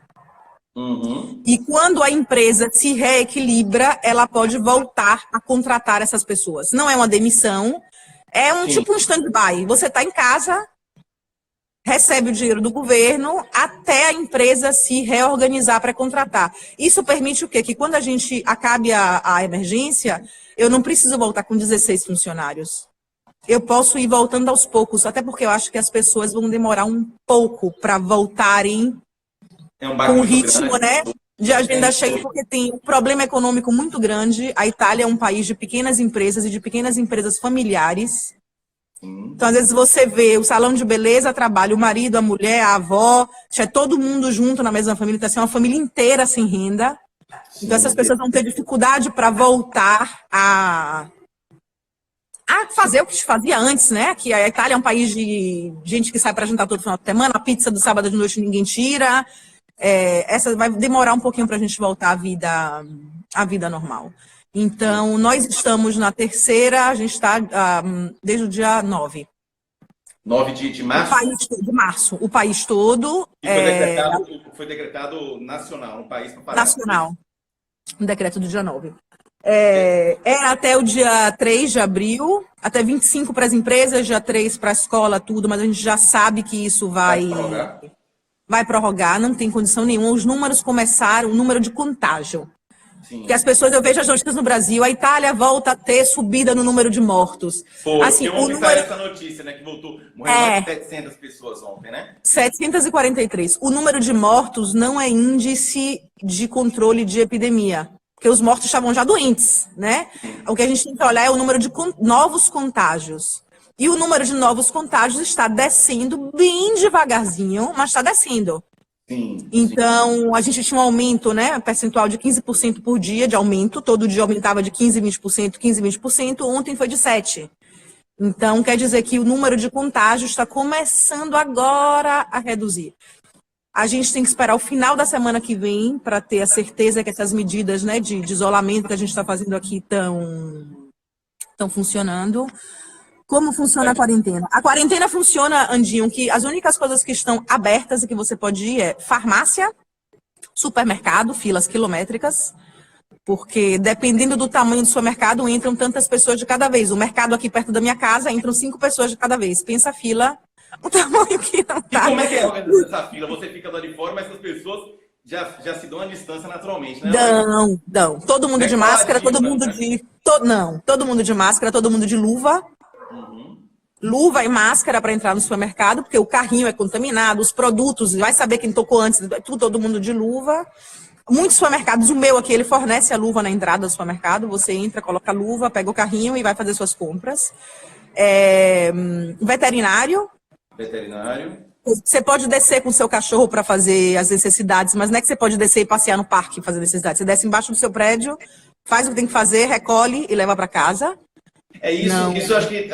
e quando a empresa se reequilibra, ela pode voltar a contratar essas pessoas. Não é uma demissão, é Sim. tipo um stand-by. Você está em casa, recebe o dinheiro do governo até a empresa se reorganizar para contratar. Isso permite o quê? Que quando a gente acabe a emergência, eu não preciso voltar com 16 funcionários. Eu posso ir voltando aos poucos, até porque eu acho que as pessoas vão demorar um pouco para voltarem É um baque com o muito ritmo, grande. né, de agenda cheia, porque tem um problema econômico muito grande. A Itália é um país de pequenas empresas e de pequenas empresas familiares. Então, às vezes, você vê o salão de beleza, trabalha o marido, a mulher, a avó, é todo mundo junto na mesma família, então, assim, é uma família inteira sem renda. Então, essas pessoas vão ter dificuldade para voltar a fazer o que se fazia antes, né? Que a Itália é um país de gente que sai para jantar todo final de semana, a pizza do sábado de noite ninguém tira. Essa vai demorar um pouquinho para a gente voltar à vida normal. Então, nós estamos na terceira, a gente está desde o dia 9. 9 de março? De março, o país todo. E foi decretado nacional, no país para parar. Nacional, um decreto do dia 9. Era até o dia 3 de abril, até 25 para as empresas, dia 3 para a escola, tudo, mas a gente já sabe que isso vai prorrogar, não tem condição nenhuma. Os números começaram, o número de contágio. Sim. Que as pessoas, eu vejo as notícias no Brasil, a Itália volta a ter subida no número de mortos. Foi, assim, eu ouvi essa notícia, né, que morreu mais de 700 pessoas ontem, né? 743. O número de mortos não é índice de controle de epidemia, porque os mortos estavam já doentes, né? O que a gente tem que olhar é o número de novos contágios. E o número de novos contágios está descendo bem devagarzinho, mas está descendo. Sim, então, a gente tinha um aumento, né, percentual de 15% por dia de aumento, todo dia aumentava de 15%, 20%, 15%, 20%, ontem foi de 7%. Então, quer dizer que o número de contágios está começando agora a reduzir. A gente tem que esperar o final da semana que vem para ter a certeza que essas medidas, né, de isolamento que a gente está fazendo aqui estão funcionando. Como funciona a quarentena? A quarentena funciona, Andinho, que as únicas coisas que estão abertas e que você pode ir é farmácia, supermercado, filas quilométricas, porque dependendo do tamanho do supermercado, entram tantas pessoas de cada vez. O mercado aqui perto da minha casa, entram 5 pessoas de cada vez. Pensa a fila, o tamanho que não tá. E como é que é organizar essa fila? Você fica lá de fora, mas as pessoas já se dão a distância naturalmente, né? Não. Todo mundo de máscara, todo mundo de... todo mundo de máscara, todo mundo de luva. Luva e máscara para entrar no supermercado, porque o carrinho é contaminado, os produtos, vai saber quem tocou antes, todo mundo de luva. Muitos supermercados, o meu aqui, ele fornece a luva na entrada do supermercado, você entra, coloca a luva, pega o carrinho e vai fazer suas compras. Veterinário. Você pode descer com o seu cachorro para fazer as necessidades, mas não é que você pode descer e passear no parque e fazer necessidades. Você desce embaixo do seu prédio, faz o que tem que fazer, recolhe e leva para casa. É isso, isso eu acho que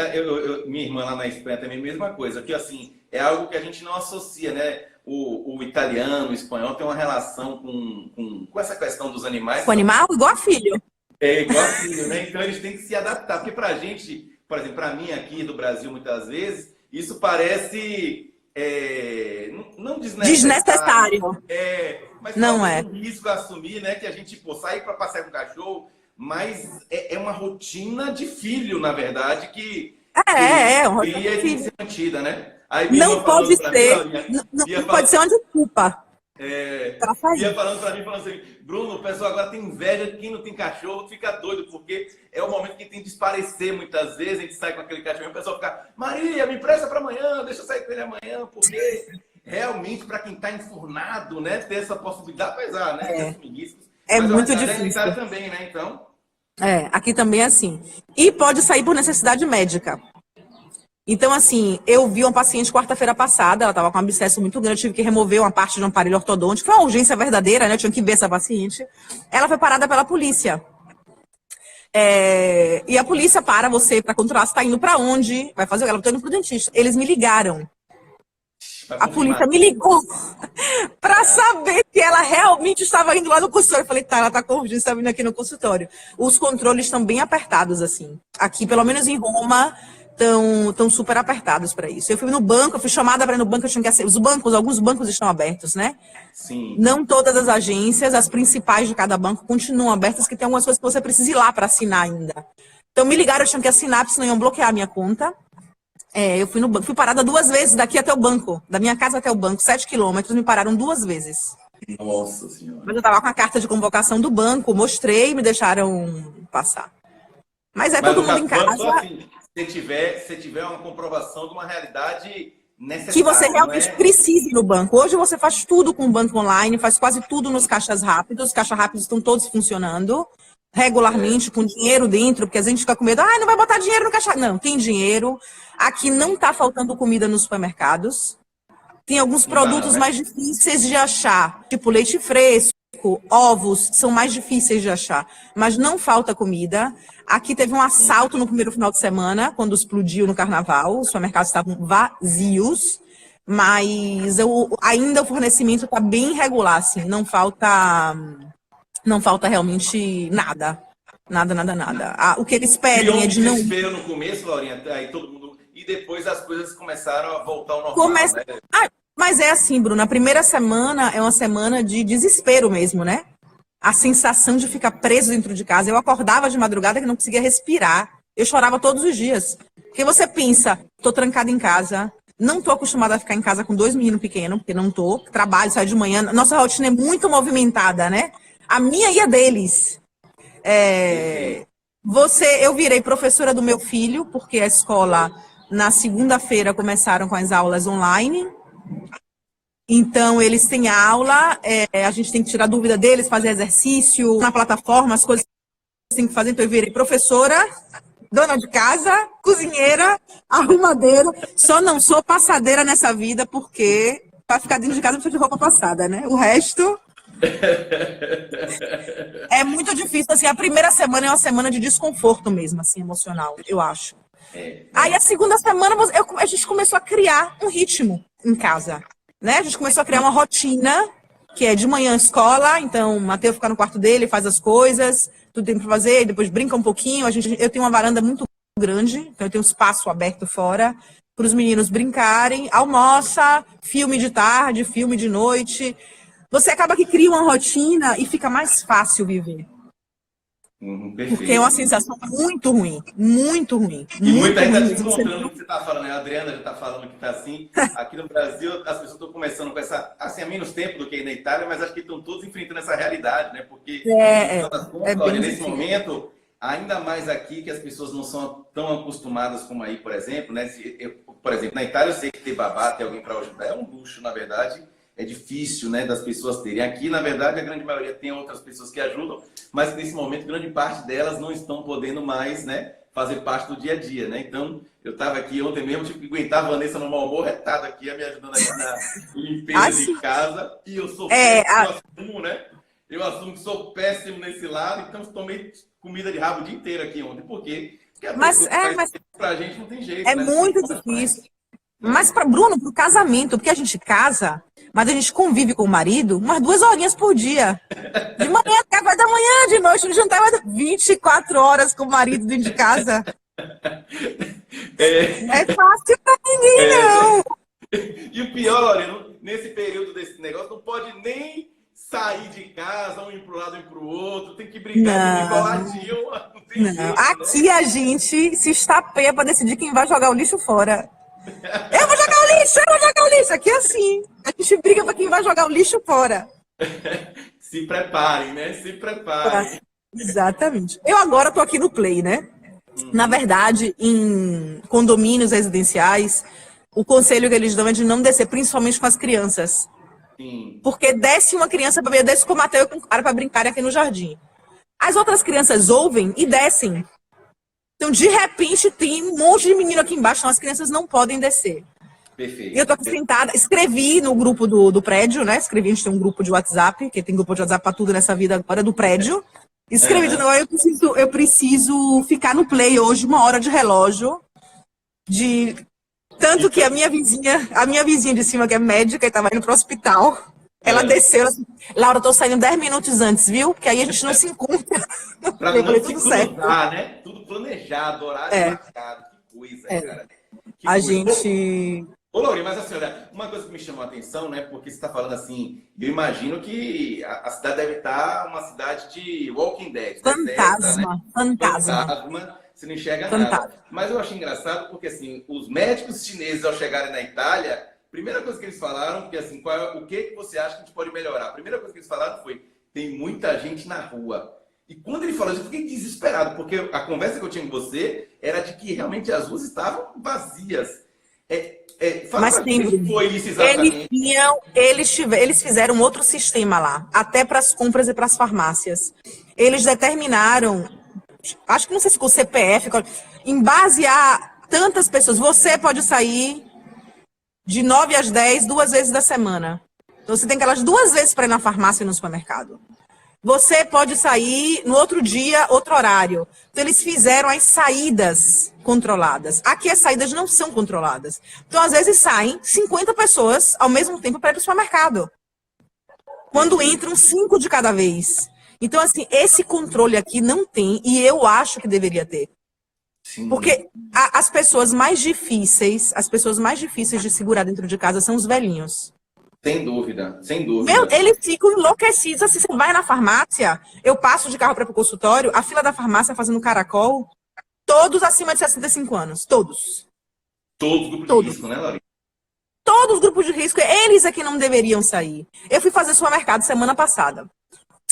minha irmã lá na Espanha também é a mesma coisa, que assim, é algo que a gente não associa, né? O italiano, o espanhol tem uma relação com essa questão dos animais. Com o animal, igual a filho. É, igual a filho, né? Então eles têm que se adaptar, porque pra gente, por exemplo, pra mim aqui do Brasil, muitas vezes, isso parece não desnecessário. Mas não é um risco a assumir, né? Que a gente, sai para passear com o cachorro, mas é uma rotina de filho, na verdade, que uma tem que ser mantida, né? Aí não pode ser, não pode ser uma desculpa. É, Pra sair. ia falando pra mim, falando assim, Bruno, o pessoal agora tem inveja de quem não tem cachorro, fica doido, porque é o momento que tem de esparecer muitas vezes, a gente sai com aquele cachorro e o pessoal fica, Maria, me empresta para amanhã, deixa eu sair com ele amanhã, porque realmente para quem está enfurnado, né, ter essa possibilidade, apesar, né, ter suministros, É mas eu acho muito que é difícil. necessário também, né, então... Aqui também é assim. E pode sair por necessidade médica. Então, assim, eu vi uma paciente quarta-feira passada, ela estava com um abscesso muito grande, eu tive que remover uma parte de um aparelho ortodôntico, foi uma urgência verdadeira, né? Eu tinha que ver essa paciente. Ela foi parada pela polícia. E a polícia para você para controlar se está indo para onde, vai fazer o que? Ela está indo para o dentista. Eles me ligaram. A polícia me ligou para saber que ela realmente estava indo lá no consultório. Eu falei, tá, ela está com urgência, está vindo aqui no consultório. Os controles estão bem apertados, assim. Aqui, pelo menos em Roma, estão super apertados para isso. Eu fui no banco, eu fui chamada para ir no banco, eu tinha que acessar. Os bancos, alguns bancos estão abertos, né? Sim. Não todas as agências, as principais de cada banco continuam abertas, que tem algumas coisas que você precisa ir lá para assinar ainda. Então me ligaram, eu tinha que assinar, porque senão iam bloquear a minha conta. Eu fui no banco, fui parada 2 vezes daqui até o banco, da minha casa até o banco, 7 quilômetros, me pararam 2 vezes. Nossa Senhora. Mas eu tava com a carta de convocação do banco, mostrei e me deixaram passar. Mas todo mundo em casa. Só assim, se tiver uma comprovação de uma realidade necessária. Que você realmente precise no banco. Hoje você faz tudo com o banco online, faz quase tudo nos caixas rápidos. Os caixas rápidos estão todos funcionando regularmente, com dinheiro dentro, porque a gente fica com medo, não vai botar dinheiro no caixa. Não, tem dinheiro. Aqui não está faltando comida nos supermercados. Tem alguns produtos mais difíceis de achar, tipo leite fresco, ovos, são mais difíceis de achar. Mas não falta comida. Aqui teve um assalto no primeiro final de semana, quando explodiu no carnaval. Os supermercados estavam vazios, mas ainda o fornecimento está bem regular, assim. Não falta realmente nada. Nada. O que eles pedem é de não... desespero no começo, Laurinha, aí todo mundo... E depois as coisas começaram a voltar ao normal, né? Mas é assim, Bruno, a primeira semana é uma semana de desespero mesmo, né? A sensação de ficar preso dentro de casa. Eu acordava de madrugada que não conseguia respirar. Eu chorava todos os dias. Porque você pensa, tô trancada em casa, não tô acostumada a ficar em casa com 2 meninos pequenos, porque não tô. Trabalho, saio de manhã. Nossa rotina é muito movimentada, né? A minha e a deles. Eu virei professora do meu filho, porque a escola, na segunda-feira, começaram com as aulas online. Então, eles têm aula, a gente tem que tirar dúvida deles, fazer exercício na plataforma, as coisas que tem que fazer. Então, eu virei professora, dona de casa, cozinheira, arrumadeira. Só não sou passadeira nessa vida, porque para ficar dentro de casa não precisa de roupa passada, né? O resto... É muito difícil, assim, a primeira semana é uma semana de desconforto mesmo, assim, emocional, eu acho. Aí a segunda semana a gente começou a criar um ritmo em casa, né? A gente começou a criar uma rotina, que é de manhã escola, então o Mateus fica no quarto dele, faz as coisas, tudo tem pra fazer, depois brinca um pouquinho. Eu tenho uma varanda muito grande, então eu tenho um espaço aberto fora para os meninos brincarem, almoça, filme de tarde, filme de noite. Você acaba que cria uma rotina e fica mais fácil viver. Porque é uma sensação muito ruim. Muito ruim. E muita gente está se encontrando o que você está falando, né? A Adriana já está falando que está assim. Aqui no Brasil, as pessoas estão começando com essa, assim, há menos tempo do que na Itália, mas acho que estão todos enfrentando essa realidade, né? Porque, nesse momento, ainda mais aqui, que as pessoas não são tão acostumadas como aí, por exemplo, né? Por exemplo, na Itália eu sei que ter babá, ter alguém para ajudar, é um luxo, na verdade. É difícil, né, das pessoas terem. Aqui, na verdade, a grande maioria tem outras pessoas que ajudam, mas nesse momento, grande parte delas não estão podendo mais, né, fazer parte do dia a dia, né? Então, eu estava aqui ontem mesmo, tive que aguentar a Vanessa no mau humor, retada aqui, me ajudando aqui na limpeza de casa, e eu sou péssimo, eu assumo, né? Eu assumo que sou péssimo nesse lado, então tomei comida de rabo o dia inteiro aqui ontem. Por quê? Porque pra gente não tem jeito, né? Muito difícil. Mas para Bruno, pro casamento, porque a gente casa, mas a gente convive com o marido umas 2 horinhas por dia. De manhã, café da manhã, de noite, no jantar, 24 horas com o marido dentro de casa. É fácil pra ninguém, não. E o pior, Lorena, nesse período desse negócio, não pode nem sair de casa, um ir pro lado e pro outro, tem que brincar coladinho. Não tem jeito, aqui, né? A gente se estapeia pra decidir quem vai jogar o lixo fora. Eu vou jogar o lixo, ela joga o lixo. Aqui é assim. A gente briga pra quem vai jogar o lixo fora. Se preparem, né? Se preparem. Exatamente. Eu agora tô aqui no Play, né? Na verdade, em condomínios residenciais, o conselho que eles dão é de não descer, principalmente com as crianças. Sim. Porque desce uma criança pra ver, desce com o Mateu e com o cara pra brincar aqui no jardim. As outras crianças ouvem e descem. Então, de repente, tem um monte de menino aqui embaixo, então as crianças não podem descer. Perfeito. E eu tô aqui sentada, escrevi no grupo do prédio, né? Escrevi, a gente tem um grupo de WhatsApp, que tem grupo de WhatsApp pra tudo nessa vida agora, do prédio. Escrevi, dizendo, eu preciso ficar no Play hoje, 1 hora de relógio. Tanto que a minha vizinha de cima, que é médica e tava indo pro hospital, ela desceu, ela disse, Laura, eu tô saindo 10 minutos antes, viu? Porque aí a gente não se encontra. Pra não se cruzar, né? Tudo planejado, horário marcado. Que coisa, cara. Que a coisa. gente... Ô, Laurinha, mas assim, olha, uma coisa que me chamou a atenção, né? Porque você está falando assim, eu imagino que a cidade deve estar uma cidade de Walking Dead. Fantasma, né? fantasma. Você não enxerga nada. Mas eu achei engraçado porque, assim, os médicos chineses, ao chegarem na Itália, a primeira coisa que eles falaram, que assim, o que você acha que a gente pode melhorar? A primeira coisa que eles falaram foi, tem muita gente na rua. E quando ele falou isso, eu fiquei desesperado, porque a conversa que eu tinha com você era de que realmente as ruas estavam vazias. Mas que foi isso exatamente? Eles fizeram outro sistema lá, até para as compras e para as farmácias. Eles determinaram, acho que não sei se com o CPF, em base a tantas pessoas, você pode sair de 9 às 10, 2 vezes da semana. Então você tem aquelas 2 vezes para ir na farmácia e no supermercado. Você pode sair no outro dia, outro horário. Então, eles fizeram as saídas controladas. Aqui as saídas não são controladas. Então, às vezes, saem 50 pessoas ao mesmo tempo para ir para o supermercado. Quando entram 5 de cada vez. Então, assim, esse controle aqui não tem, e eu acho que deveria ter. Sim. Porque as pessoas mais difíceis de segurar dentro de casa são os velhinhos. Sem dúvida, sem dúvida. Eles ficam enlouquecidos. Assim, você vai na farmácia, eu passo de carro para o consultório, a fila da farmácia fazendo caracol, todos acima de 65 anos. Todos. Todos os grupos de risco, né, Laurinha? Todos os grupos de risco, eles é que não deveriam sair. Eu fui fazer supermercado semana passada.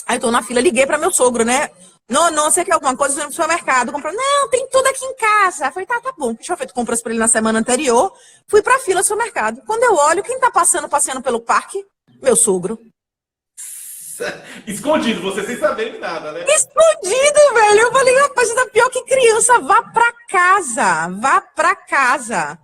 Aí eu tô na fila, liguei para meu sogro, né? Não, você quer alguma coisa? Eu fui no supermercado. Comprou, não, tem tudo aqui em casa. Eu falei, tá bom. Tinha feito compras para ele na semana anterior. Fui pra fila do supermercado. Quando eu olho, quem tá passeando pelo parque? Meu sogro. Escondido, você sem saber de nada, né? Escondido, velho. Eu falei, rapaz, você tá pior que criança. Vá pra casa. Vá pra casa.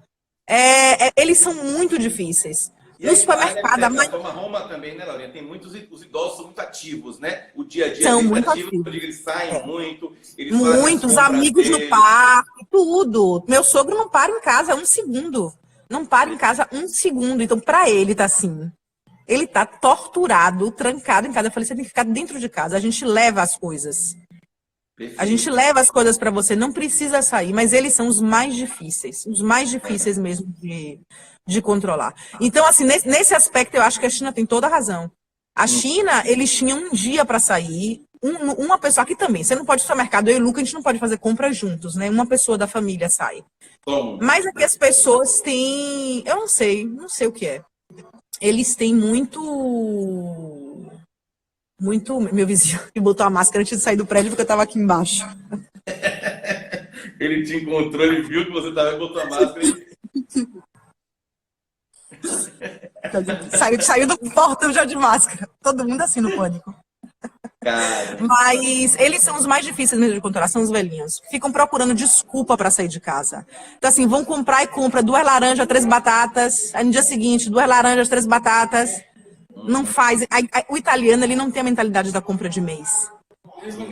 Eles são muito difíceis. E no supermercado, Roma também, né, Laurinha? Tem muitos, os idosos são muito ativos, né? O dia a dia são muito ativos. Eles saem muito. Eles muitos amigos no parque, tudo. Meu sogro não para em casa 1 segundo. Não para em casa 1 segundo. Então, pra ele, tá assim. Ele tá torturado, trancado em casa. Eu falei, você tem que ficar dentro de casa. A gente leva as coisas. Perfeito. A gente leva as coisas pra você. Não precisa sair. Mas eles são os mais difíceis. Os mais difíceis mesmo de controlar. Então, assim, nesse aspecto, eu acho que a China tem toda a razão. A China, eles tinham um dia para sair, uma pessoa, aqui também, você não pode ir ao supermercado, eu e o Luca, a gente não pode fazer compras juntos, né? Uma pessoa da família sai. Mas aqui as pessoas têm, eu não sei o que é. Eles têm muito, meu vizinho que botou a máscara antes de sair do prédio porque eu estava aqui embaixo. Ele te encontrou, ele viu que você estava e botou a máscara e... Saiu do portão já de máscara. Todo mundo assim no pânico. Cara. Mas eles são os mais difíceis mesmo de controlar, são os velhinhos. Ficam procurando desculpa para sair de casa. Então, assim, vão comprar e compra 2 laranjas, 3 batatas. Aí no dia seguinte, 2 laranjas, 3 batatas. Não faz. O italiano, ele não tem a mentalidade da compra de mês.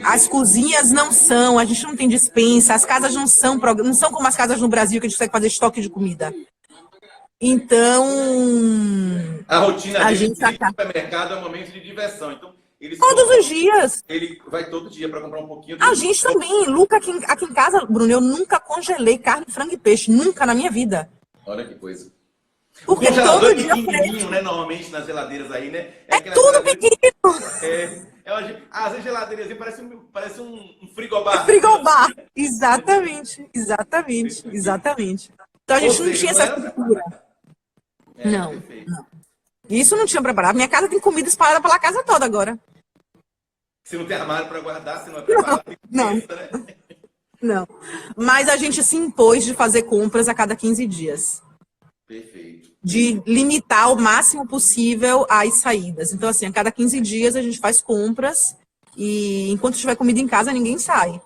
As cozinhas não são, a gente não tem despensa, as casas não são como as casas no Brasil, que a gente consegue fazer estoque de comida. Então, a rotina dele no supermercado é um momento de diversão. Então, todos os dias. Ele vai todo dia para comprar um pouquinho. A gente também. Luca, aqui em casa, Bruno, eu nunca congelei carne, frango e peixe. Nunca na minha vida. Olha que coisa. Porque todo dia pequenininho, né? Normalmente nas geladeiras aí, né? Tudo pequeno. As geladeiras parece um frigobar. Frigobar. Exatamente. Então a gente não tinha essa cultura. Não, perfeito. não. Isso não tinha preparado. Minha casa tem comida espalhada pela casa toda agora. Se não tem armário para guardar, se não é preparado, tem Não, pensa, né? não. Mas a gente se impôs de fazer compras a cada 15 dias. Perfeito. De limitar o máximo possível as saídas. Então, assim, a cada 15 dias a gente faz compras e enquanto tiver comida em casa, ninguém sai.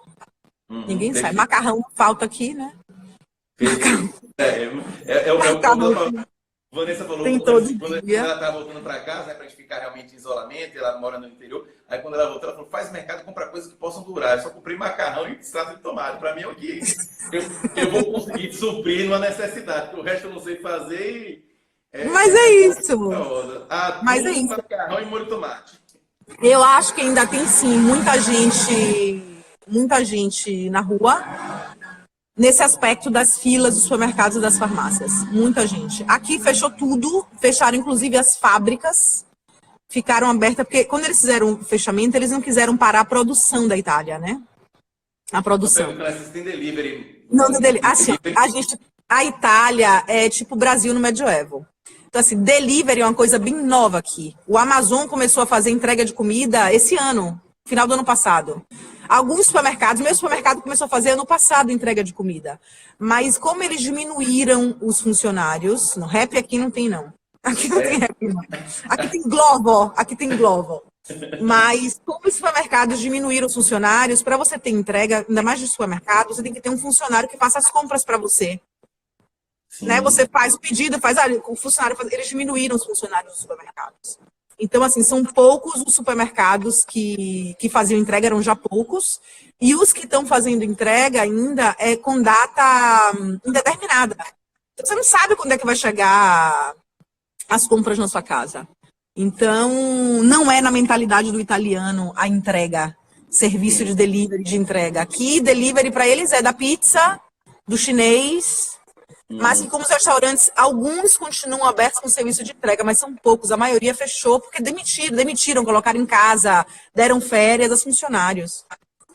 Ninguém sai. Perfeito. Macarrão falta aqui, né? Perfeito. Macarrão Vanessa falou, tem quando todo dia. ela estava voltando para casa, né, para a gente ficar realmente em isolamento, ela mora no interior, aí quando ela voltou, ela falou, faz mercado, compra coisas que possam durar. Eu só comprei macarrão e extrato de tomate. Para mim é o que eu vou conseguir suprir numa necessidade, porque o resto eu não sei fazer e... Mas é isso. Mas é Atum, isso. macarrão e molho de tomate. Eu acho que ainda tem, sim, muita gente na rua nesse aspecto das filas dos supermercados e das farmácias. Muita gente. Aqui fechou tudo, fecharam inclusive as fábricas, ficaram abertas, porque quando eles fizeram o fechamento, eles não quiseram parar a produção da Itália, né? A produção. Tem delivery. Não, assim, a Itália é tipo o Brasil no medioevo. Então, assim, delivery é uma coisa bem nova aqui. O Amazon começou a fazer entrega de comida esse ano, final do ano passado. Alguns supermercados, meu supermercado começou a fazer ano passado entrega de comida. Mas como eles diminuíram os funcionários, no Rap aqui não tem, não. Aqui não tem Rap, não. Aqui tem Glovo. Mas como os supermercados diminuíram os funcionários, para você ter entrega, ainda mais de supermercado, você tem que ter um funcionário que faça as compras para você. Né? Você faz o pedido, o funcionário faz, eles diminuíram os funcionários dos supermercados. Então, assim, são poucos os supermercados que faziam entrega, eram já poucos, e os que estão fazendo entrega ainda é com data indeterminada. Você não sabe quando é que vai chegar as compras na sua casa. Então, não é na mentalidade do italiano a entrega, serviço de delivery, de entrega. Aqui, delivery para eles é da pizza, do chinês, mas que como os restaurantes, alguns continuam abertos com serviço de entrega, mas são poucos. A maioria fechou porque demitiram, colocaram em casa, deram férias aos funcionários.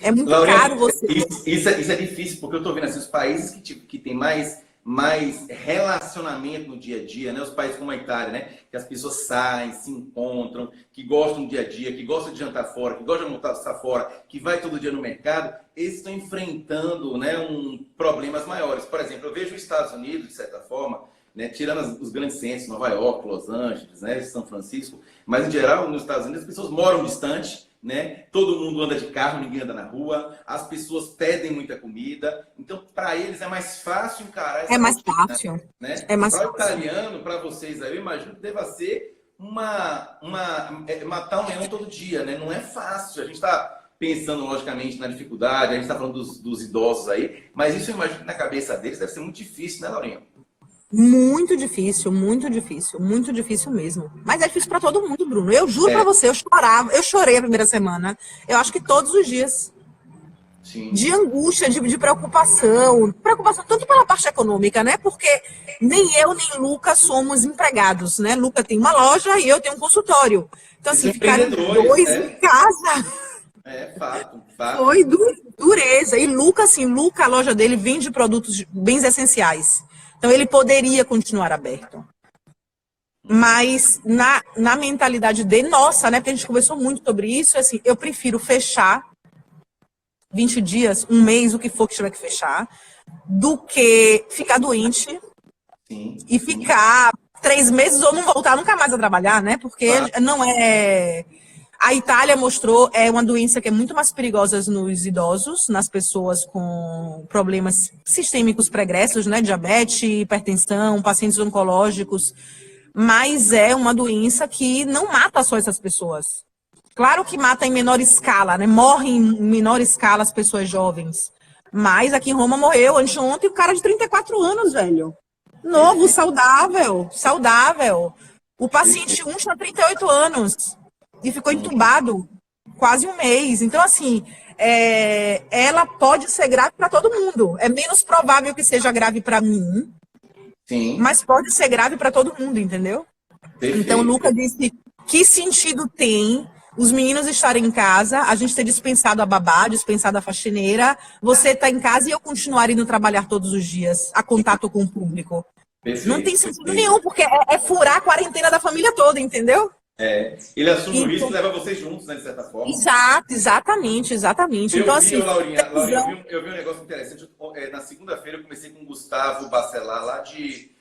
É muito caro você... Isso é difícil, porque eu estou vendo assim, os países que tem mais relacionamento no dia a dia, né? Os países como a Itália, né? Que as pessoas saem, se encontram, que gostam do dia a dia, que gostam de jantar fora, que gostam de almoçar fora, que vai todo dia no mercado, eles estão enfrentando, né, problemas maiores. Por exemplo, eu vejo os Estados Unidos, de certa forma, né, tirando os grandes centros, Nova York, Los Angeles, né, São Francisco, mas em geral, nos Estados Unidos, as pessoas moram distante, né? Todo mundo anda de carro, ninguém anda na rua, as pessoas pedem muita comida, então para eles é mais fácil encarar essa mais rotina, fácil. Né? É mais Para o fácil. italiano, para vocês aí, eu imagino que deva ser matar um leão todo dia, né? Não é fácil, a gente está pensando logicamente na dificuldade, a gente está falando dos idosos aí, mas isso eu imagino que na cabeça deles deve ser muito difícil, né, Laurinha? Muito difícil, muito difícil, muito difícil mesmo. Mas é difícil para todo mundo, Bruno. Eu juro para você, eu chorei a primeira semana. Eu acho que todos os dias. Sim. De angústia, de preocupação. Preocupação tanto pela parte econômica, né? Porque nem eu, nem Luca somos empregados, né? Luca tem uma loja e eu tenho um consultório. Então, assim, ficarem dois em casa... Fato. Foi dureza. E Luca, a loja dele vende produtos, bens essenciais. Então, ele poderia continuar aberto. Mas, na mentalidade nossa, né? Porque a gente conversou muito sobre isso, assim, eu prefiro fechar 20 dias, um mês, o que for que tiver que fechar, do que ficar doente e ficar 3 meses ou não voltar nunca mais a trabalhar, né? Porque não é... A Itália mostrou, é uma doença que é muito mais perigosa nos idosos, nas pessoas com problemas sistêmicos pregressos, né? Diabetes, hipertensão, pacientes oncológicos. Mas é uma doença que não mata só essas pessoas. Claro que mata em menor escala, né? Morrem em menor escala as pessoas jovens. Mas aqui em Roma morreu anteontem o cara de 34 anos, velho. Novo, saudável. O paciente 1 tinha 38 anos. E ficou entubado quase um mês. Então, assim, ela pode ser grave para todo mundo. É menos provável que seja grave para mim, mas pode ser grave para todo mundo, entendeu? Perfeito. Então, o Luca disse, que sentido tem os meninos estarem em casa, a gente ter dispensado a babá, dispensado a faxineira, você tá em casa e eu continuar indo trabalhar todos os dias, a contato com o público. Não tem Perfeito, sentido perfeito. nenhum, porque é furar a quarentena da família toda, entendeu? Ele assume o risco Então, e leva vocês juntos, né, de certa forma. exato, exatamente, exatamente. Então, Eu vi, assim, ô, Laurinha, televisão. eu vi um negócio interessante. Na segunda-feira eu comecei com o Gustavo Bacelar, lá de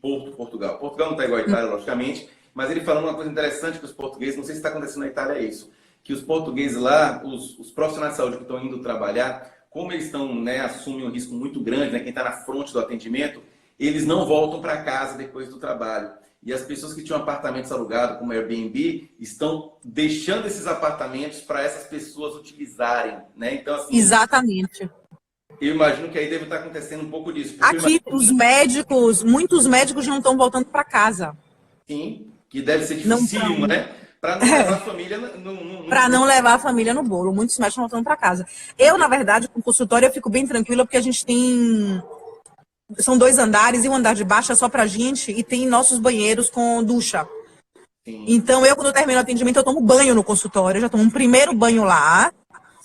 Porto, Portugal. Portugal não está igual à Itália, logicamente, mas ele falando uma coisa interessante que os portugueses, não sei se está acontecendo na Itália, é isso, que os portugueses lá, os profissionais de saúde que estão indo trabalhar, como eles estão, né, assumem um risco muito grande, né, quem está na fronte do atendimento, eles não voltam para casa depois do trabalho. E as pessoas que tinham apartamentos alugados, como Airbnb, estão deixando esses apartamentos para essas pessoas utilizarem, né? Então, assim, Exatamente. eu imagino que aí deve estar acontecendo um pouco disso. Porque eu Aqui, os médicos, muitos médicos não estão voltando para casa. imagino, sim, que deve ser Não dificílimo, estão. né? Para não levar a família Para não levar a família no bolo. Muitos médicos não voltando para casa. Eu, na verdade, com o consultório, eu fico bem tranquila, porque a gente tem. São 2 andares e um andar de baixo é só pra gente e tem nossos banheiros com ducha. Sim, Então, eu, quando eu termino o atendimento, eu tomo banho no consultório, eu já tomo um primeiro banho lá,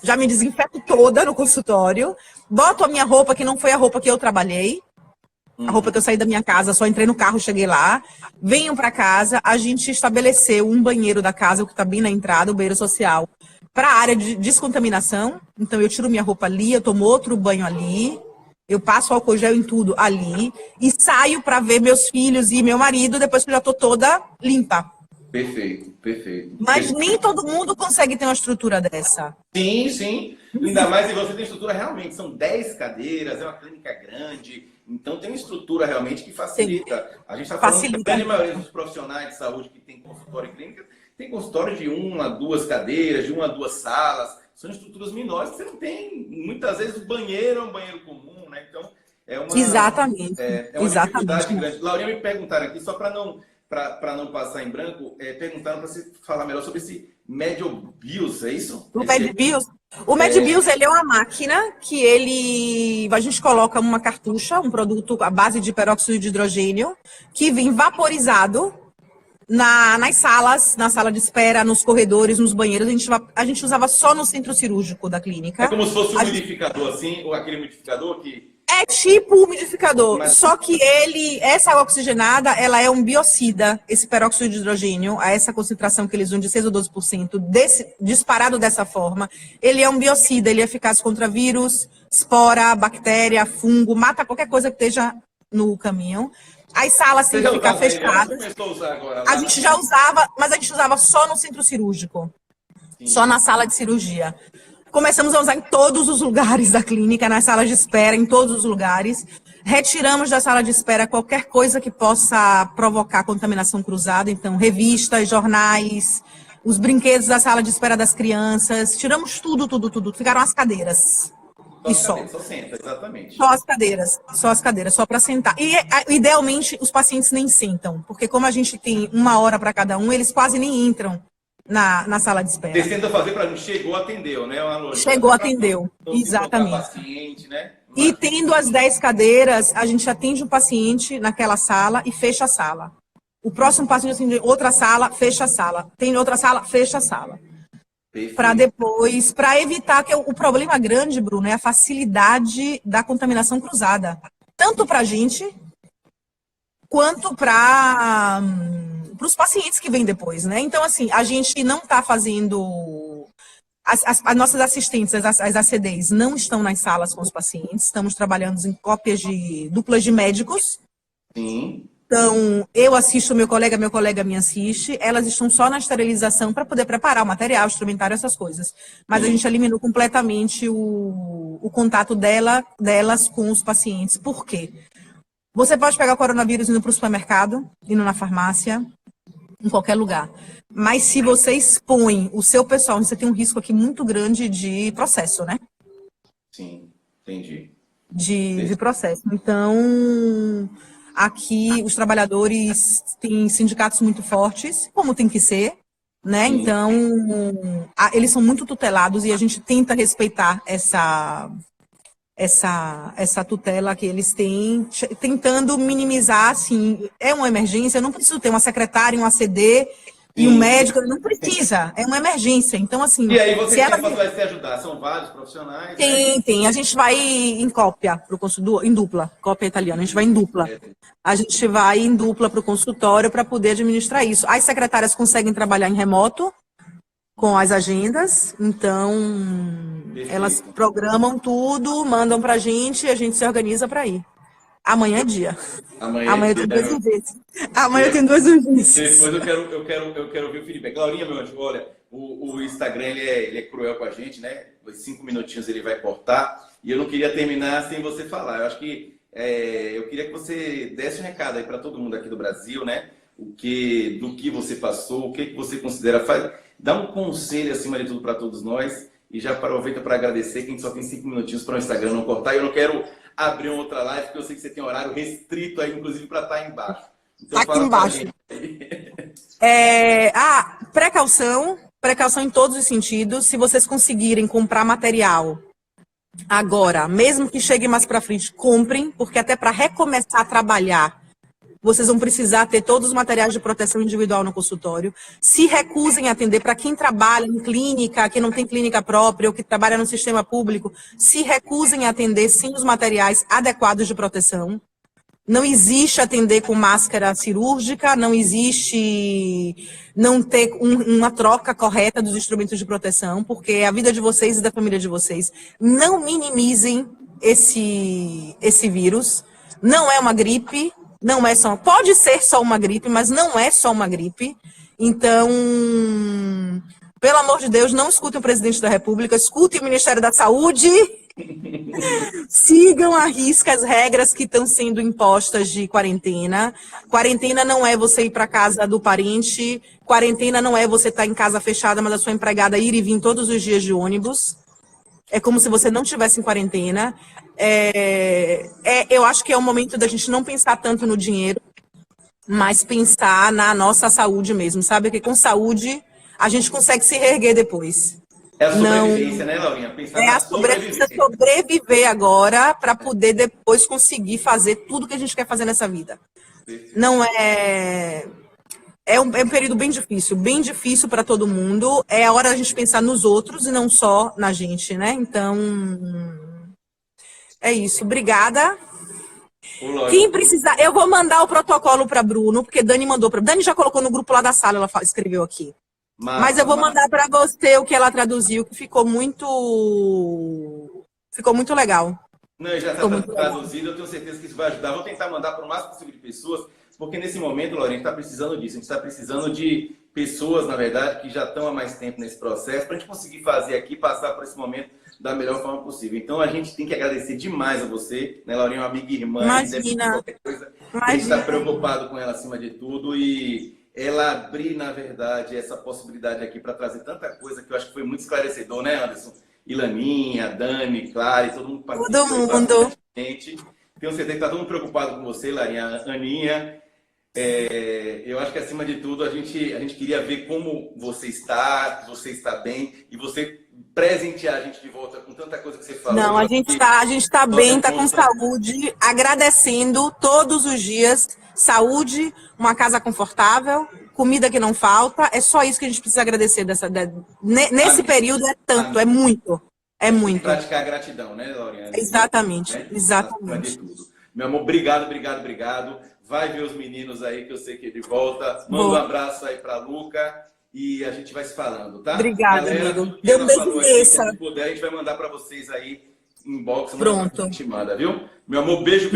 já me desinfeto toda no consultório, boto a minha roupa, que não foi a roupa que eu trabalhei, a roupa que eu saí da minha casa, só entrei no carro, cheguei lá, venho para casa, a gente estabeleceu um banheiro da casa, o que está bem na entrada, o banheiro social, para a área de descontaminação. Então, eu tiro minha roupa ali, eu tomo outro banho ali, eu passo álcool gel em tudo ali, e saio para ver meus filhos e meu marido depois que eu já estou toda limpa. perfeito, perfeito. Mas nem todo mundo consegue ter uma estrutura dessa. Sim, sim. Ainda mais, e você tem estrutura realmente, são 10 cadeiras, é uma clínica grande, então tem uma estrutura realmente que Tem, facilita. A gente está falando que a facilita. grande maioria dos profissionais de saúde que tem consultório e clínica, tem consultório de 1 a 2 cadeiras, de 1 a 2 salas, são estruturas menores que você não tem, muitas vezes o banheiro é um banheiro comum, né? Então Exatamente. é uma Exatamente. dificuldade grande. Laurinha, me perguntaram aqui, só para não passar em branco, perguntaram para você falar melhor sobre esse MedioBios, é isso? O MedBios, o MedBios, ele é uma máquina que a gente coloca uma cartucha, um produto à base de peróxido de hidrogênio, que vem vaporizado nas salas, na sala de espera, nos corredores, nos banheiros. A gente usava só no centro cirúrgico da É clínica. como se fosse um umidificador, assim, ou aquele umidificador que. É tipo umidificador, Mas, só que essa água oxigenada, ela é um biocida, esse peróxido de hidrogênio, a essa concentração que eles usam de 6 ou 12%, disparado dessa forma, ele é um biocida, ele é eficaz contra vírus, espora, bactéria, fungo, mata qualquer coisa que esteja no caminho. As salas você têm já que ficar usava ele? Você fechadas. começou a usar agora A lá na gente já usava, mas a gente usava só no centro cirúrgico, só Sim. na sala de cirurgia. Começamos a usar em todos os lugares da clínica, nas salas de espera, em todos os lugares. Retiramos da sala de espera qualquer coisa que possa provocar contaminação cruzada, então revistas, jornais, os brinquedos da sala de espera das crianças. Tiramos tudo, tudo, tudo. Ficaram as cadeiras. Só E as só. cadeiras, só senta, exatamente. Só as cadeiras, só para sentar. E, idealmente, os pacientes nem sentam, porque como a gente tem 1 hora para cada um, eles quase nem entram na sala de espera. Vocês tentam fazer para mim, chegou, atendeu, né? Uma lógica. Chegou, atendeu. Não se tocar Exatamente. paciente, né? E tendo as 10 cadeiras, a gente atende o paciente naquela sala e fecha a sala. O próximo paciente atende outra sala, fecha a sala. Tem outra sala, fecha a sala. Para depois, para evitar que o problema grande, Bruno, é a facilidade da contaminação cruzada. Tanto para a gente, quanto para os pacientes que vêm depois, né? Então, assim, a gente não está fazendo... As nossas assistentes, as ACDs, não estão nas salas com os pacientes. Estamos trabalhando em cópias duplas de médicos. Sim. Então, eu assisto meu colega me assiste. Elas estão só na esterilização para poder preparar o material, o instrumentário, essas coisas. Mas a gente eliminou completamente o contato delas com os pacientes. Por quê? Você pode pegar o coronavírus indo para o supermercado, indo na farmácia, em qualquer lugar. Mas se você expõe o seu pessoal, você tem um risco aqui muito grande de processo, né? Sim, entendi. De processo. Então, aqui os trabalhadores têm sindicatos muito fortes, como tem que ser, né? Sim. Então, eles são muito tutelados e a gente tenta respeitar essa tutela que eles têm, tentando minimizar, assim, é uma emergência, eu não preciso ter uma secretária, um ACD E o Sim. médico não precisa, é uma emergência. Então, assim, E aí você se ela... vai se ajudar. São vários profissionais, né? Tem. A gente vai em cópia para o consultório, em dupla. Cópia italiana, a gente vai em dupla. A gente vai em dupla para o consultório para poder administrar isso. As secretárias conseguem trabalhar em remoto com as agendas, então elas programam tudo, mandam para a gente e a gente se organiza para ir. Amanhã é dia. Amanhã tem duas urgências. Amanhã tem duas urgências. Depois eu quero ver o feedback. Laurinha, meu anjo, olha, o Instagram ele é cruel com a gente, né? Os 5 minutinhos ele vai cortar. E eu não queria terminar sem você falar. Eu acho que eu queria que você desse um recado aí para todo mundo aqui do Brasil, né? Do que você passou, o que você considera. Dá um conselho acima de tudo para todos nós. E já aproveita para agradecer que a gente só tem 5 minutinhos para o Instagram não cortar. E eu não quero abrir uma outra live, porque eu sei que você tem horário restrito aí, inclusive para estar embaixo. Então, aqui embaixo. Precaução em todos os sentidos. Se vocês conseguirem comprar material agora, mesmo que chegue mais para frente, comprem, porque até para recomeçar a trabalhar, vocês vão precisar ter todos os materiais de proteção individual no consultório. Se recusem a atender, para quem trabalha em clínica, que não tem clínica própria, ou que trabalha no sistema público, se recusem a atender sem os materiais adequados de proteção. Não existe atender com máscara cirúrgica, não existe não ter uma troca correta dos instrumentos de proteção, porque é a vida de vocês e da família de vocês. Não minimizem esse vírus. Não é uma gripe, não é só... Pode ser só uma gripe, mas não é só uma gripe. Então, pelo amor de Deus, não escutem o presidente da República, escutem o Ministério da Saúde... Sigam à risca as regras que estão sendo impostas de quarentena. Quarentena não é você ir para casa do parente. Quarentena não é você estar em casa fechada, mas a sua empregada ir e vir todos os dias de ônibus. É como se você não estivesse em quarentena. Eu acho que é o momento da gente não pensar tanto no dinheiro, mas pensar na nossa saúde mesmo, sabe? Porque com saúde a gente consegue se reerguer depois. É a sobrevivência, né, Laurinha? Pensar a sobrevivência, sobreviver agora para poder depois conseguir fazer tudo que a gente quer fazer nessa vida. Não é... É um período bem difícil para todo mundo. É a hora da gente pensar nos outros e não só na gente, né? Então, é isso. Obrigada. Quem precisar, eu vou mandar o protocolo para Bruno, porque Dani mandou para... Dani já colocou no grupo lá da sala, ela escreveu aqui. Mas eu vou mandar para você o que ela traduziu, que ficou muito legal. Não, já está traduzido, eu tenho certeza que isso vai ajudar. Vou tentar mandar para o máximo possível de pessoas, porque nesse momento, Laurinha, a gente está precisando disso. A gente está precisando de pessoas, na verdade, que já estão há mais tempo nesse processo, para a gente conseguir fazer aqui, passar por esse momento da melhor forma possível. Então, a gente tem que agradecer demais a você, né, Laurinha, uma amiga e irmã. Imagina. Qualquer coisa. A gente está preocupado com ela acima de tudo e... ela abrir, na verdade, essa possibilidade aqui para trazer tanta coisa que eu acho que foi muito esclarecedor, né, Anderson? Ilaninha, Dani, Clara, todo mundo participou. Todo mundo. Tenho certeza que está todo mundo preocupado com você, Larinha, Aninha. Eu acho que, acima de tudo, a gente queria ver como você está bem, e você presentear a gente de volta com tanta coisa que você falou. Não, a gente está bem, está com saúde, agradecendo todos os dias. Saúde, uma casa confortável, comida que não falta. É só isso que a gente precisa agradecer nesse período. É tanto, é muito. É muito. Praticar a gratidão, né, Laurinha? Exatamente, né? exatamente. Meu amor, obrigado. Vai ver os meninos aí, que eu sei que ele volta. Manda um abraço aí para Luca e a gente vai se falando, tá? Obrigada, galera, amigo. Deu um beijo nessa. Se puder, a gente vai mandar para vocês aí inbox. Pronto. A gente manda, viu? Meu amor, beijo.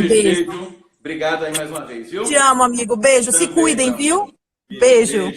Obrigado aí mais uma vez, viu? Te amo, amigo. Beijo. Se cuidem, viu? Beijo.